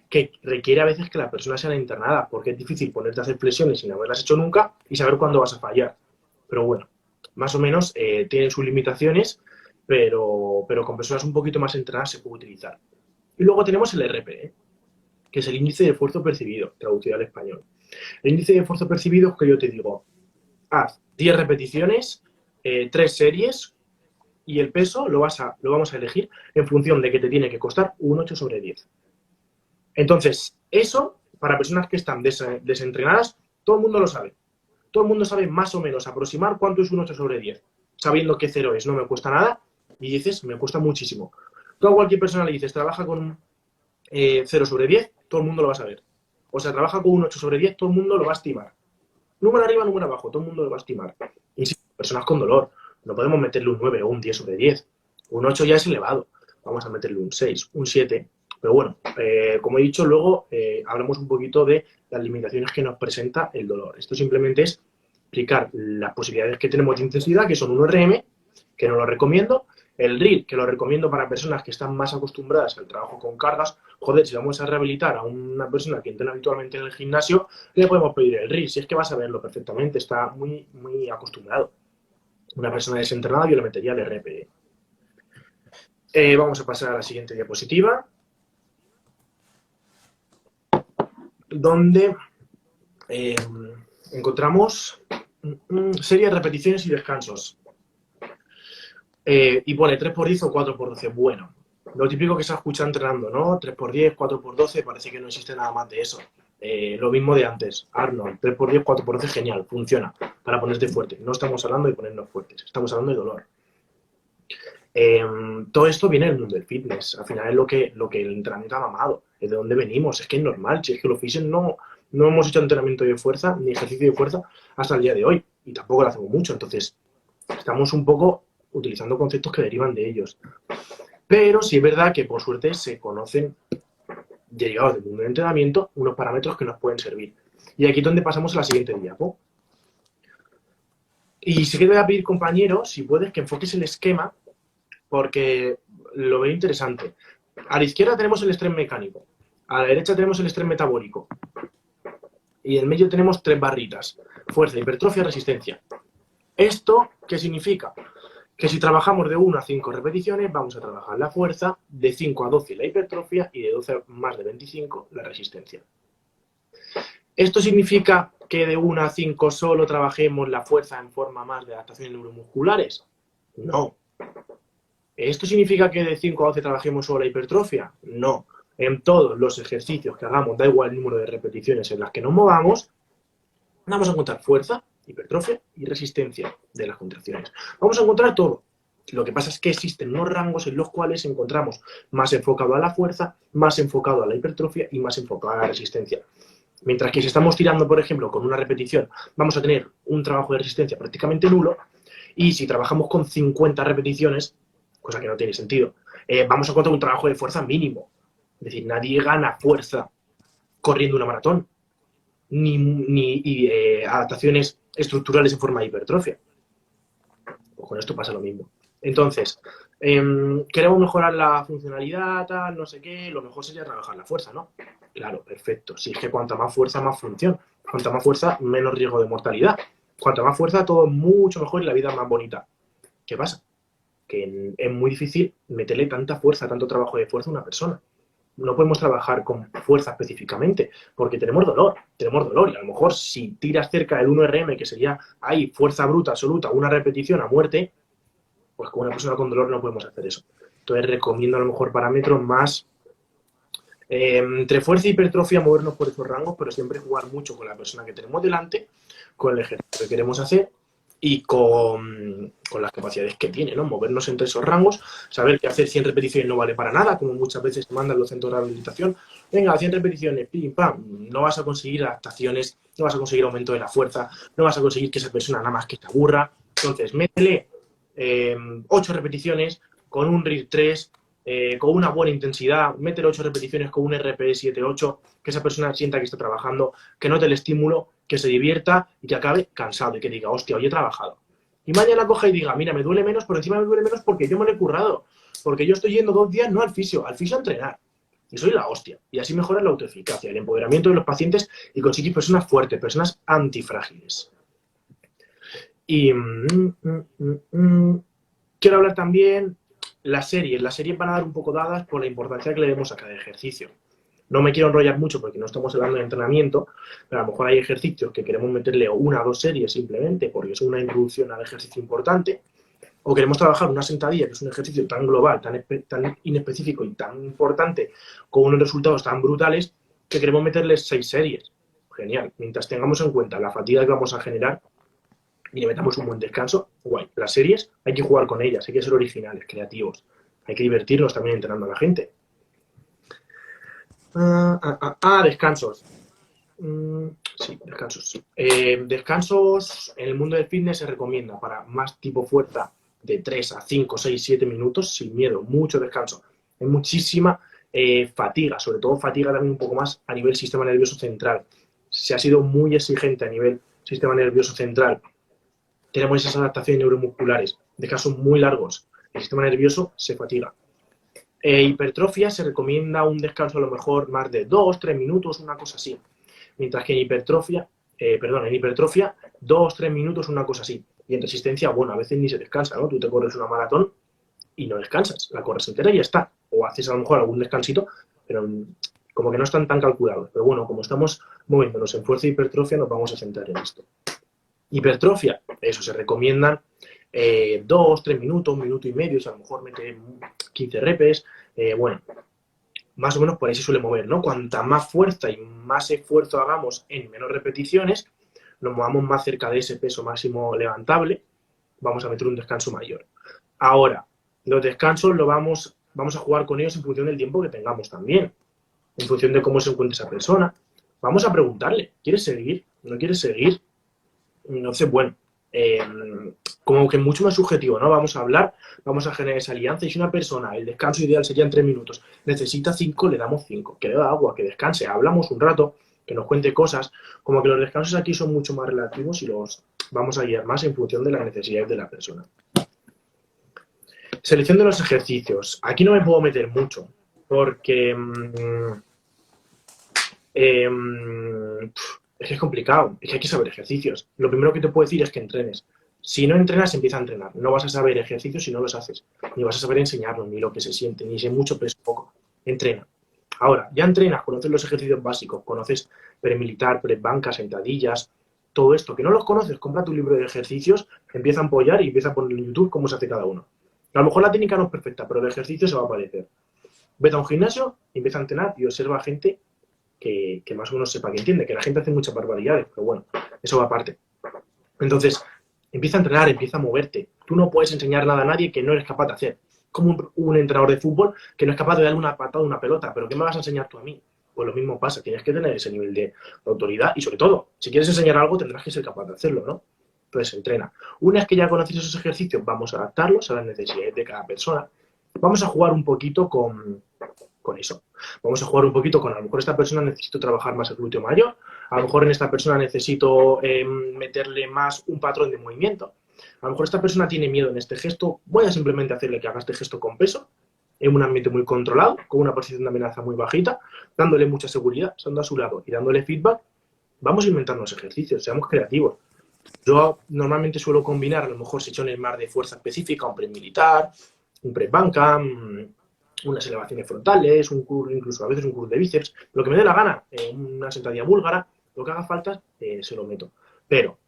B: Que requiere a veces que la persona sea internada, porque es difícil ponerte a hacer flexiones sin haberlas hecho nunca y saber cuándo vas a fallar. Pero bueno, más o menos tiene sus limitaciones, pero con personas un poquito más entrenadas se puede utilizar. Y luego tenemos el RPE, que es el índice de esfuerzo percibido, traducido al español. El índice de esfuerzo percibido es que yo te digo, haz 10 repeticiones, 3 series, y el peso lo vamos a elegir en función de que te tiene que costar un 8 sobre 10. Entonces, eso, para personas que están desentrenadas, todo el mundo lo sabe. Todo el mundo sabe más o menos aproximar cuánto es un 8 sobre 10. Sabiendo que 0 es, no me cuesta nada, y dices, me cuesta muchísimo. Tú a cualquier persona le dices, trabaja con 0 sobre 10, todo el mundo lo va a saber. o sea, trabaja con un 8 sobre 10, todo el mundo lo va a estimar. Número arriba, número abajo, todo el mundo lo va a estimar. Y si personas con dolor, no podemos meterle un 9 o un 10 sobre 10. Un 8 ya es elevado. Vamos a meterle un 6, un 7. Pero bueno, como he dicho, luego hablamos un poquito de las limitaciones que nos presenta el dolor. Esto simplemente es explicar las posibilidades que tenemos de intensidad, que son un RM, que no lo recomiendo, el RIR, que lo recomiendo para personas que están más acostumbradas al trabajo con cargas. Joder, si vamos a rehabilitar a una persona que entrena habitualmente en el gimnasio, le podemos pedir el RIR, si es que va a saberlo perfectamente, está muy, muy acostumbrado. Una persona desentrenada yo le metería el RPE. Vamos a pasar a la siguiente diapositiva, donde encontramos serie de repeticiones y descansos. Y pone 3x10 o 4x12. Bueno, lo típico que se escucha entrenando, ¿no? 3x10, 4x12, parece que no existe nada más de eso. Lo mismo de antes, Arnold, 3x10, 4x12, genial, funciona para ponerte fuerte. No estamos hablando de ponernos fuertes, estamos hablando de dolor. Todo esto viene del mundo del fitness, al final es lo que el entrenamiento ha mamado, es de dónde venimos, es que es normal, si es que los fisios no hemos hecho entrenamiento de fuerza, ni ejercicio de fuerza hasta el día de hoy, y tampoco lo hacemos mucho, entonces estamos un poco utilizando conceptos que derivan de ellos. Pero sí es verdad que por suerte se conocen, derivados del mundo del entrenamiento, unos parámetros que nos pueden servir. Y aquí es donde pasamos a la siguiente diapo. Y sí que te voy a pedir, compañero, si puedes, que enfoques el esquema, porque lo veo interesante. A la izquierda tenemos el estrés mecánico, a la derecha tenemos el estrés metabólico, y en medio tenemos 3 barritas: fuerza, hipertrofia, resistencia. ¿Esto qué significa? Que si trabajamos de 1 a 5 repeticiones, vamos a trabajar la fuerza, de 5 a 12 la hipertrofia y de 12 a más de 25 la resistencia. ¿Esto significa que de 1 a 5 solo trabajemos la fuerza en forma más de adaptaciones neuromusculares? No. ¿Esto significa que de 5 a 12 trabajemos solo la hipertrofia? No. En todos los ejercicios que hagamos, da igual el número de repeticiones en las que nos movamos, vamos a encontrar fuerza, hipertrofia y resistencia de las contracciones. Vamos a encontrar todo. Lo que pasa es que existen unos rangos en los cuales encontramos más enfocado a la fuerza, más enfocado a la hipertrofia y más enfocado a la resistencia. Mientras que si estamos tirando, por ejemplo, con una repetición, vamos a tener un trabajo de resistencia prácticamente nulo, y si trabajamos con 50 repeticiones, cosa que no tiene sentido, vamos a encontrar un trabajo de fuerza mínimo. Es decir, nadie gana fuerza corriendo una maratón, ni adaptaciones estructurales en forma de hipertrofia. Pues con esto pasa lo mismo. Entonces, queremos mejorar la funcionalidad, tal, no sé qué, lo mejor sería trabajar la fuerza, ¿no? Claro, perfecto. Si es que cuanta más fuerza, más función. Cuanta más fuerza, menos riesgo de mortalidad. Cuanta más fuerza, todo mucho mejor y la vida más bonita. ¿Qué pasa? Que es muy difícil meterle tanta fuerza, tanto trabajo de fuerza a una persona. No podemos trabajar con fuerza específicamente, porque tenemos dolor, y a lo mejor si tiras cerca del 1RM, que sería ahí fuerza bruta absoluta, una repetición a muerte, pues con una persona con dolor no podemos hacer eso. Entonces recomiendo a lo mejor parámetros más entre fuerza y hipertrofia, movernos por esos rangos, pero siempre jugar mucho con la persona que tenemos delante, con el ejercicio que queremos hacer y con las capacidades que tiene, ¿no? Movernos entre esos rangos, saber que hacer 100 repeticiones no vale para nada, como muchas veces te mandan los centros de rehabilitación. Venga, 100 repeticiones, pim, pam. No vas a conseguir adaptaciones, no vas a conseguir aumento de la fuerza, no vas a conseguir que esa persona nada más que te aburra. Entonces, métele 8 repeticiones con un RIR 3, con una buena intensidad, métele 8 repeticiones con un RPE 7-8, que esa persona sienta que está trabajando, que note el estímulo, que se divierta y que acabe cansado y que diga, hostia, hoy he trabajado. Y mañana coja y diga, mira, me duele menos, por encima me duele menos porque yo me lo he currado, porque yo estoy yendo 2 días no al fisio a entrenar. Y soy la hostia. Y así mejora la autoeficacia, el empoderamiento de los pacientes y conseguir personas fuertes, personas antifrágiles. Y quiero hablar también las series. Las series van a dar un poco dadas por la importancia que le demos a cada ejercicio. No me quiero enrollar mucho porque no estamos hablando de entrenamiento, pero a lo mejor hay ejercicios que queremos meterle 1 o 2 series simplemente porque es una introducción al ejercicio importante, o queremos trabajar una sentadilla, que es un ejercicio tan global, tan inespecífico y tan importante, con unos resultados tan brutales, que queremos meterle 6 series. Genial. Mientras tengamos en cuenta la fatiga que vamos a generar y le metamos un buen descanso, guay. Las series hay que jugar con ellas, hay que ser originales, creativos. Hay que divertirnos también entrenando a la gente. Descansos. Sí, descansos. Descansos en el mundo del fitness se recomienda para más tipo fuerza de 3 a 5, 6, 7 minutos, sin miedo, mucho descanso. Hay muchísima fatiga, sobre todo fatiga también un poco más a nivel sistema nervioso central. Se ha sido muy exigente a nivel sistema nervioso central. Tenemos esas adaptaciones neuromusculares, descansos muy largos. El sistema nervioso se fatiga. Hipertrofia se recomienda un descanso a lo mejor más de 2, 3 minutos, una cosa así. Mientras que en hipertrofia, 2, 3 minutos, una cosa así. Y en resistencia, bueno, a veces ni se descansa, ¿no? Tú te corres una maratón y no descansas, la corres entera y ya está. O haces a lo mejor algún descansito, pero como que no están tan calculados. Pero bueno, como estamos moviéndonos en fuerza e hipertrofia, nos vamos a centrar en esto. Hipertrofia, eso, se recomiendan 2, 3 minutos, 1,5 minutos, a lo mejor mete 15 repes, bueno, más o menos por ahí se suele mover, ¿no? Cuanta más fuerza y más esfuerzo hagamos en menos repeticiones, nos movamos más cerca de ese peso máximo levantable, vamos a meter un descanso mayor. Ahora, los descansos vamos a jugar con ellos en función del tiempo que tengamos también, en función de cómo se encuentre esa persona. Vamos a preguntarle, ¿quieres seguir? ¿No quieres seguir? No sé, bueno, como que mucho más subjetivo, ¿no? Vamos a hablar, vamos a generar esa alianza y si una persona, el descanso ideal sería en 3 minutos, necesita 5, le damos 5, que beba agua, que descanse, hablamos un rato, que nos cuente cosas, como que los descansos aquí son mucho más relativos y los vamos a guiar más en función de las necesidades de la persona. Selección de los ejercicios. Aquí no me puedo meter mucho, porque es que es complicado, es que hay que saber ejercicios. Lo primero que te puedo decir es que entrenes. Si no entrenas, empieza a entrenar. No vas a saber ejercicios si no los haces. Ni vas a saber enseñarlos, ni lo que se siente, ni sé mucho, pero es poco. Entrena. Ahora, ya entrenas, conoces los ejercicios básicos, conoces premilitar, press banca, sentadillas, todo esto. Que no los conoces, compra tu libro de ejercicios, empieza a apoyar y empieza a poner en YouTube cómo se hace cada uno. A lo mejor la técnica no es perfecta, pero el ejercicio se va a aparecer. Vete a un gimnasio, empieza a entrenar y observa a gente que más o menos sepa, que entiende, que la gente hace muchas barbaridades, pero bueno, eso va aparte. Entonces, empieza a entrenar, empieza a moverte. Tú no puedes enseñar nada a nadie que no eres capaz de hacer. Como un entrenador de fútbol que no es capaz de darle una patada a una pelota, pero ¿qué me vas a enseñar tú a mí? Pues lo mismo pasa, tienes que tener ese nivel de autoridad y sobre todo, si quieres enseñar algo tendrás que ser capaz de hacerlo, ¿no? Entonces entrena. Una vez que ya conoces esos ejercicios, vamos a adaptarlos a las necesidades de cada persona. Vamos a jugar un poquito con eso. Vamos a jugar un poquito con, a lo mejor esta persona necesito trabajar más el glúteo mayor, a lo mejor en esta persona necesito meterle más un patrón de movimiento, a lo mejor esta persona tiene miedo en este gesto, voy a simplemente hacerle que haga este gesto con peso, en un ambiente muy controlado, con una posición de amenaza muy bajita, dándole mucha seguridad, estando a su lado y dándole feedback. Vamos a inventarnos ejercicios, seamos creativos. Yo normalmente suelo combinar, a lo mejor sesiones más de fuerza específica, un press militar, un press banca, unas elevaciones frontales, un curl, incluso a veces un curl de bíceps, lo que me dé la gana, una sentadilla búlgara, lo que haga falta, se lo meto. Pero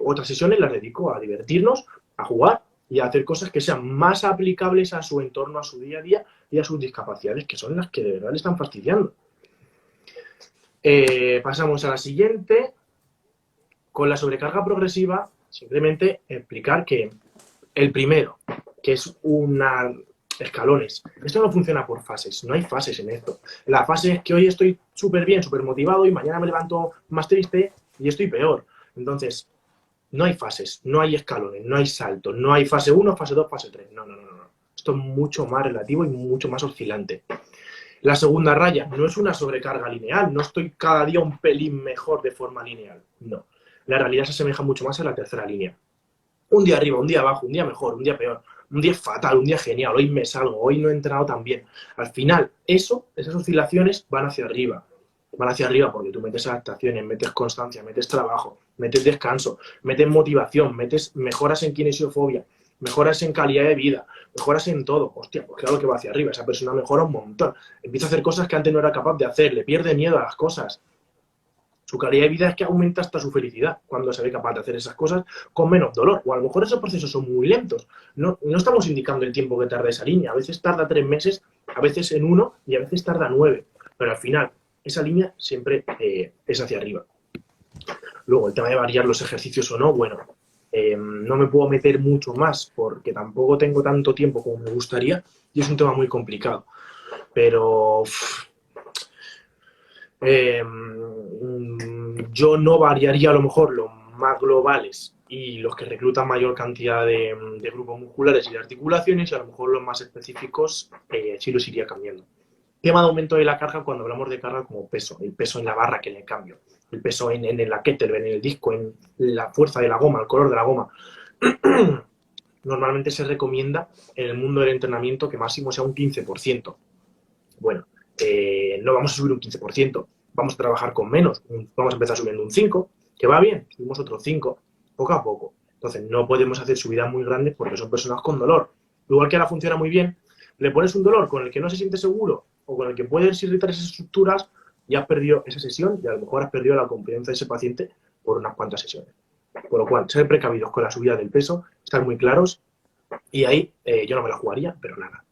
B: otras sesiones las dedico a divertirnos, a jugar y a hacer cosas que sean más aplicables a su entorno, a su día a día y a sus discapacidades, que son las que de verdad le están fastidiando. Pasamos a la siguiente. Con la sobrecarga progresiva, simplemente explicar que el primero, que es escalones. Esto no funciona por fases, no hay fases en esto. La fase es que hoy estoy súper bien, súper motivado y mañana me levanto más triste y estoy peor. Entonces, no hay fases, no hay escalones, no hay saltos, no hay fase 1, fase 2, fase 3. No. Esto es mucho más relativo y mucho más oscilante. La segunda raya no es una sobrecarga lineal, no estoy cada día un pelín mejor de forma lineal, no. La realidad se asemeja mucho más a la tercera línea. Un día arriba, un día abajo, un día mejor, un día peor, un día fatal, un día genial, hoy me salgo, hoy no he entrenado tan bien. Al final, esas oscilaciones van hacia arriba porque tú metes adaptaciones, metes constancia, metes trabajo, metes descanso, metes motivación, metes mejoras en kinesiofobia, mejoras en calidad de vida, mejoras en todo. Hostia, pues claro que va hacia arriba, esa persona mejora un montón, empieza a hacer cosas que antes no era capaz de hacer, le pierde miedo a las cosas. Su calidad de vida es que aumenta hasta su felicidad cuando se ve capaz de hacer esas cosas con menos dolor. O a lo mejor esos procesos son muy lentos. No estamos indicando el tiempo que tarda esa línea. A veces tarda 3 meses, a veces en 1 y a veces tarda 9. Pero al final, esa línea siempre es hacia arriba. Luego, el tema de variar los ejercicios o no, bueno, no me puedo meter mucho más porque tampoco tengo tanto tiempo como me gustaría y es un tema muy complicado. Pero Yo no variaría a lo mejor los más globales y los que reclutan mayor cantidad de grupos musculares y de articulaciones, y a lo mejor los más específicos sí los iría cambiando. Tema de aumento de la carga cuando hablamos de carga como peso, el peso en la barra que le cambio, el peso en la kettlebell, en el disco, en la fuerza de la goma, el color de la goma. Normalmente se recomienda en el mundo del entrenamiento que máximo sea un 15%. Bueno, no vamos a subir un 15%, vamos a trabajar con menos, vamos a empezar subiendo un 5%, que va bien, subimos otro 5%, poco a poco. Entonces no podemos hacer subidas muy grandes porque son personas con dolor. Igual que ahora funciona muy bien, le pones un dolor con el que no se siente seguro o con el que puedes irritar esas estructuras, ya has perdido esa sesión y a lo mejor has perdido la confianza de ese paciente por unas cuantas sesiones. Por lo cual, ser precavidos con la subida del peso, estar muy claros, y ahí yo no me la jugaría, pero nada.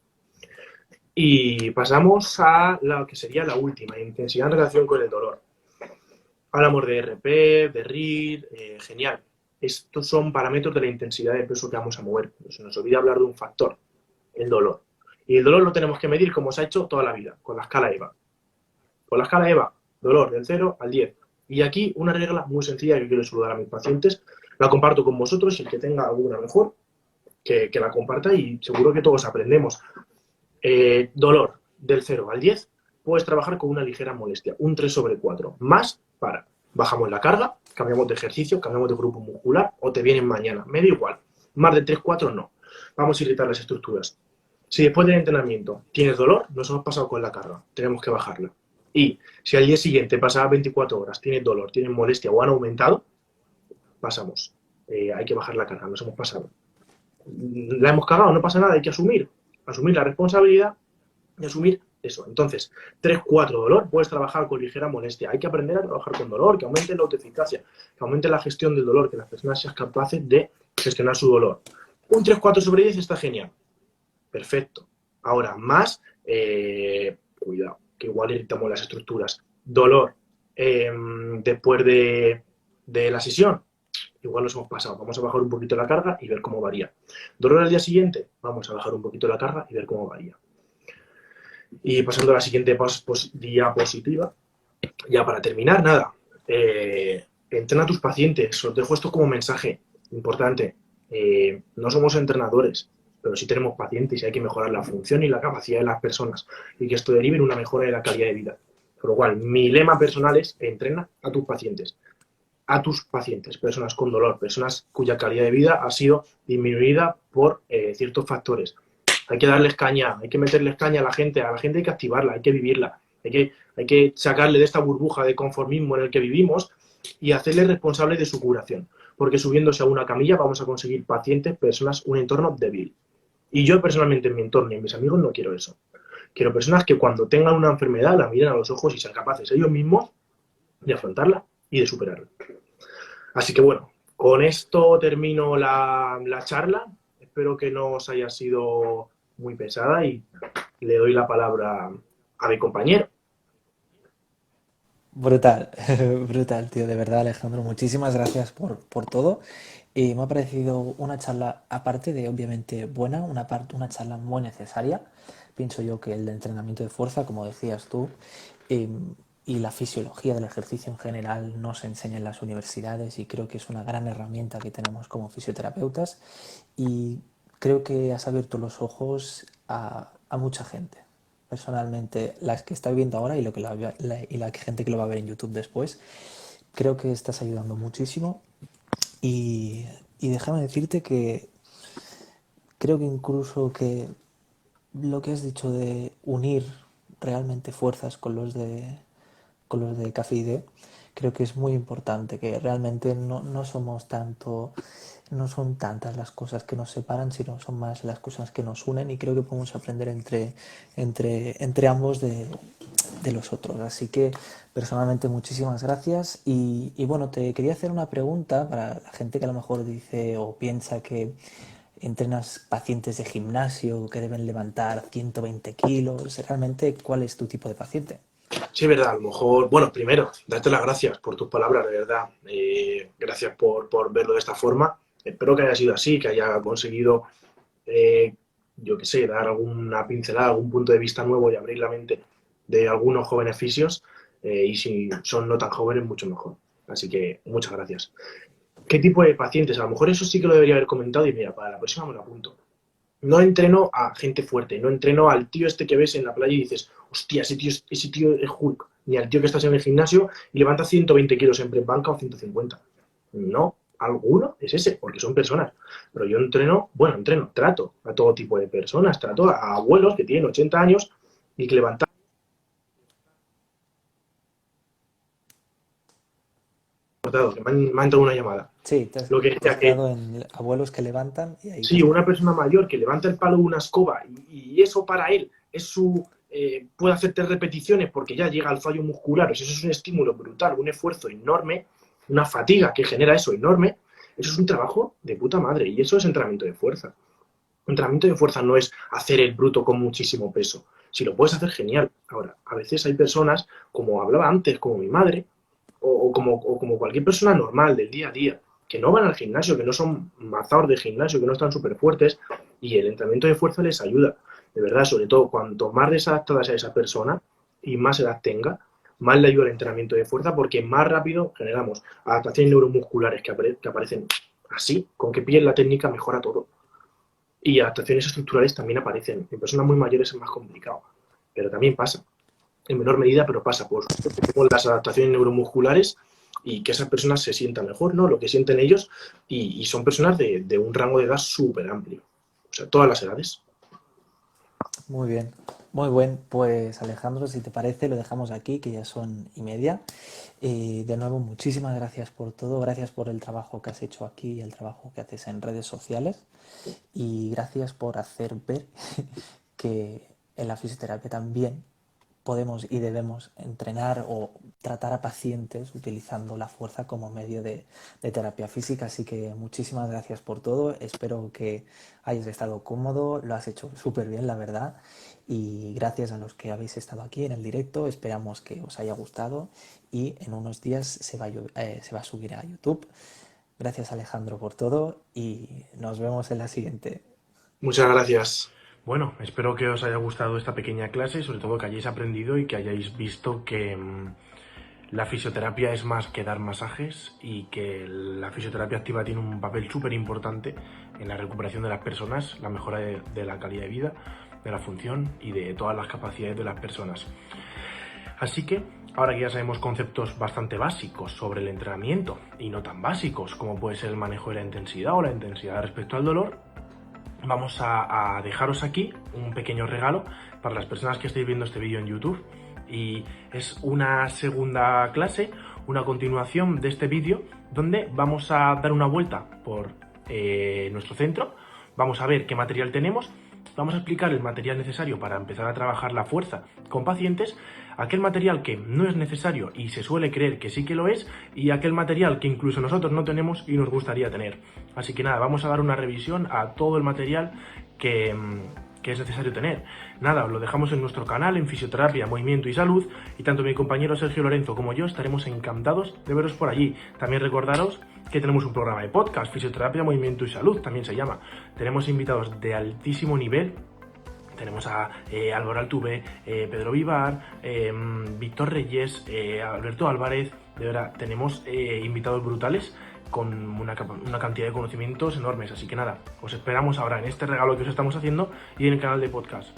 B: Y pasamos a lo que sería la última, intensidad en relación con el dolor. Hablamos de RP, de RIR, genial. Estos son parámetros de la intensidad de peso que vamos a mover. Se nos olvida hablar de un factor, el dolor. Y el dolor lo tenemos que medir como se ha hecho toda la vida, con la escala EVA. Con la escala EVA, dolor del 0 al 10. Y aquí una regla muy sencilla que quiero saludar a mis pacientes, la comparto con vosotros y el que tenga alguna mejor, que la comparta y seguro que todos aprendemos. Dolor del 0 al 10, puedes trabajar con una ligera molestia, un 3/4. Más para. Bajamos la carga, cambiamos de ejercicio, cambiamos de grupo muscular o te vienen mañana. Me da igual. Más de 3/4 no. Vamos a irritar las estructuras. Si después del entrenamiento tienes dolor, nos hemos pasado con la carga. Tenemos que bajarla. Y si al día siguiente, pasadas 24 horas, tienes dolor, tienes molestia o han aumentado, pasamos. Hay que bajar la carga, nos hemos pasado. La hemos cagado, no pasa nada, hay que asumir la responsabilidad y asumir eso. Entonces, 3/4 dolor, puedes trabajar con ligera molestia. Hay que aprender a trabajar con dolor, que aumente la autoeficacia, que aumente la gestión del dolor, que las personas sean capaces de gestionar su dolor. Un 3/4/10 está genial. Perfecto. Ahora, más, cuidado, que igual irritamos las estructuras. Dolor después de la sesión, igual nos hemos pasado. Vamos a bajar un poquito la carga y ver cómo varía. Dolor al día siguiente, vamos a bajar un poquito la carga y ver cómo varía. Y pasando a la siguiente diapositiva, ya para terminar, nada. Entrena a tus pacientes. Os dejo esto como mensaje importante. No somos entrenadores, pero sí tenemos pacientes y hay que mejorar la función y la capacidad de las personas y que esto derive en una mejora de la calidad de vida. Por lo cual, mi lema personal es entrena a tus pacientes. A tus pacientes, personas con dolor, personas cuya calidad de vida ha sido disminuida por ciertos factores. Hay que darles caña, hay que meterles caña a la gente hay que activarla, hay que vivirla, hay que sacarle de esta burbuja de conformismo en el que vivimos y hacerles responsables de su curación, porque subiéndose a una camilla vamos a conseguir pacientes, personas, un entorno débil. Y yo personalmente en mi entorno y en mis amigos no quiero eso. Quiero personas que cuando tengan una enfermedad la miren a los ojos y sean capaces ellos mismos de afrontarla y de superarla. Así que bueno, con esto termino la charla. Espero que no os haya sido muy pesada y le doy la palabra a mi compañero.
A: Brutal, brutal, tío, de verdad, Alejandro. Muchísimas gracias por todo. Me ha parecido una charla, aparte de obviamente buena, una charla muy necesaria. Pienso yo que el entrenamiento de fuerza, como decías tú, eh, y la fisiología del ejercicio en general no se enseña en las universidades y creo que es una gran herramienta que tenemos como fisioterapeutas y creo que has abierto los ojos a mucha gente. Personalmente, las que está viendo ahora y, y la gente que lo va a ver en YouTube después, creo que estás ayudando muchísimo y, y déjame decirte que creo que incluso que lo que has dicho de unir realmente fuerzas con los de Café ID, creo que es muy importante, que realmente no somos tanto, no son tantas las cosas que nos separan, sino son más las cosas que nos unen y creo que podemos aprender entre ambos de los otros. Así que personalmente muchísimas gracias y bueno, te quería hacer una pregunta para la gente que a lo mejor dice o piensa que entrenas pacientes de gimnasio que deben levantar 120 kilos. Realmente, ¿cuál es tu tipo de paciente?
B: Sí, verdad, a lo mejor, bueno, primero, darte las gracias por tus palabras, de verdad. Gracias por verlo de esta forma. Espero que haya sido así, que haya conseguido, yo qué sé, dar alguna pincelada, algún punto de vista nuevo y abrir la mente de algunos jóvenes fisios. y si son no tan jóvenes, mucho mejor. Así que muchas gracias. ¿Qué tipo de pacientes? A lo mejor eso sí que lo debería haber comentado y mira, para la próxima me lo apunto. No entreno a gente fuerte, no entreno al tío este que ves en la playa y dices, hostia, ese tío es Hulk, ni al tío que estás en el gimnasio y levanta 120 kilos en press banca o 150. No, alguno es ese, porque son personas. Pero yo trato a todo tipo de personas, trato a abuelos que tienen 80 años y que levantan. Que me ha entrado una llamada.
A: Sí,
B: Lo que
A: te has
B: decía que
A: quedado en abuelos que levantan y ahí te
B: sí,
A: has
B: una
A: quedado.
B: persona mayor que levanta el palo de una escoba y eso para él es su puede hacer 3 repeticiones porque ya llega al fallo muscular, eso es un estímulo brutal, un esfuerzo enorme, una fatiga que genera eso enorme, eso es un trabajo de puta madre y eso es entrenamiento de fuerza. Entrenamiento de fuerza no es hacer el bruto con muchísimo peso. Si lo puedes hacer, genial. Ahora, a veces hay personas, como hablaba antes, como mi madre, o como cualquier persona normal del día a día, que no van al gimnasio, que no son mazaos de gimnasio, que no están súper fuertes, y el entrenamiento de fuerza les ayuda. De verdad, sobre todo, cuanto más desadaptada sea esa persona y más edad tenga, más le ayuda el entrenamiento de fuerza porque más rápido generamos adaptaciones neuromusculares que aparecen así, con que pillen la técnica mejora todo. Y adaptaciones estructurales también aparecen. En personas muy mayores es más complicado, pero también pasa. En menor medida, pero pasa por las adaptaciones neuromusculares y que esas personas se sientan mejor, ¿no? Lo que sienten ellos y son personas de un rango de edad súper amplio. O sea, todas las edades.
A: Muy bien, muy buen. Pues Alejandro, si te parece, lo dejamos aquí, que ya son 1:30. De nuevo, muchísimas gracias por todo, gracias por el trabajo que has hecho aquí y el trabajo que haces en redes sociales y gracias por hacer ver que en la fisioterapia también podemos y debemos entrenar o tratar a pacientes utilizando la fuerza como medio de terapia física. Así que muchísimas gracias por todo. Espero que hayas estado cómodo. Lo has hecho súper bien, la verdad. Y gracias a los que habéis estado aquí en el directo. Esperamos que os haya gustado y en unos días se va a subir a YouTube. Gracias Alejandro por todo y nos vemos en la siguiente.
B: Muchas gracias.
C: Bueno, espero que os haya gustado esta pequeña clase y sobre todo que hayáis aprendido y que hayáis visto que la fisioterapia es más que dar masajes y que la fisioterapia activa tiene un papel súper importante en la recuperación de las personas, la mejora de la calidad de vida, de la función y de todas las capacidades de las personas. Así que, ahora que ya sabemos conceptos bastante básicos sobre el entrenamiento y no tan básicos como puede ser el manejo de la intensidad o la intensidad respecto al dolor, vamos a dejaros aquí un pequeño regalo para las personas que estéis viendo este vídeo en YouTube y es una segunda clase, una continuación de este vídeo donde vamos a dar una vuelta por nuestro centro, vamos a ver qué material tenemos, vamos a explicar el material necesario para empezar a trabajar la fuerza con pacientes, aquel material que no es necesario y se suele creer que sí que lo es, y aquel material que incluso nosotros no tenemos y nos gustaría tener. Así que nada, vamos a dar una revisión a todo el material que es necesario tener. Nada, os lo dejamos en nuestro canal, en Fisioterapia, Movimiento y Salud, y tanto mi compañero Sergio Lorenzo como yo estaremos encantados de veros por allí. También recordaros que tenemos un programa de podcast, Fisioterapia, Movimiento y Salud, también se llama. Tenemos invitados de altísimo nivel. Tenemos a Álvaro Altuve, Pedro Vivar, Víctor Reyes, Alberto Álvarez. De verdad, tenemos invitados brutales con una cantidad de conocimientos enormes. Así que nada, os esperamos ahora en este regalo que os estamos haciendo y en el canal de podcast.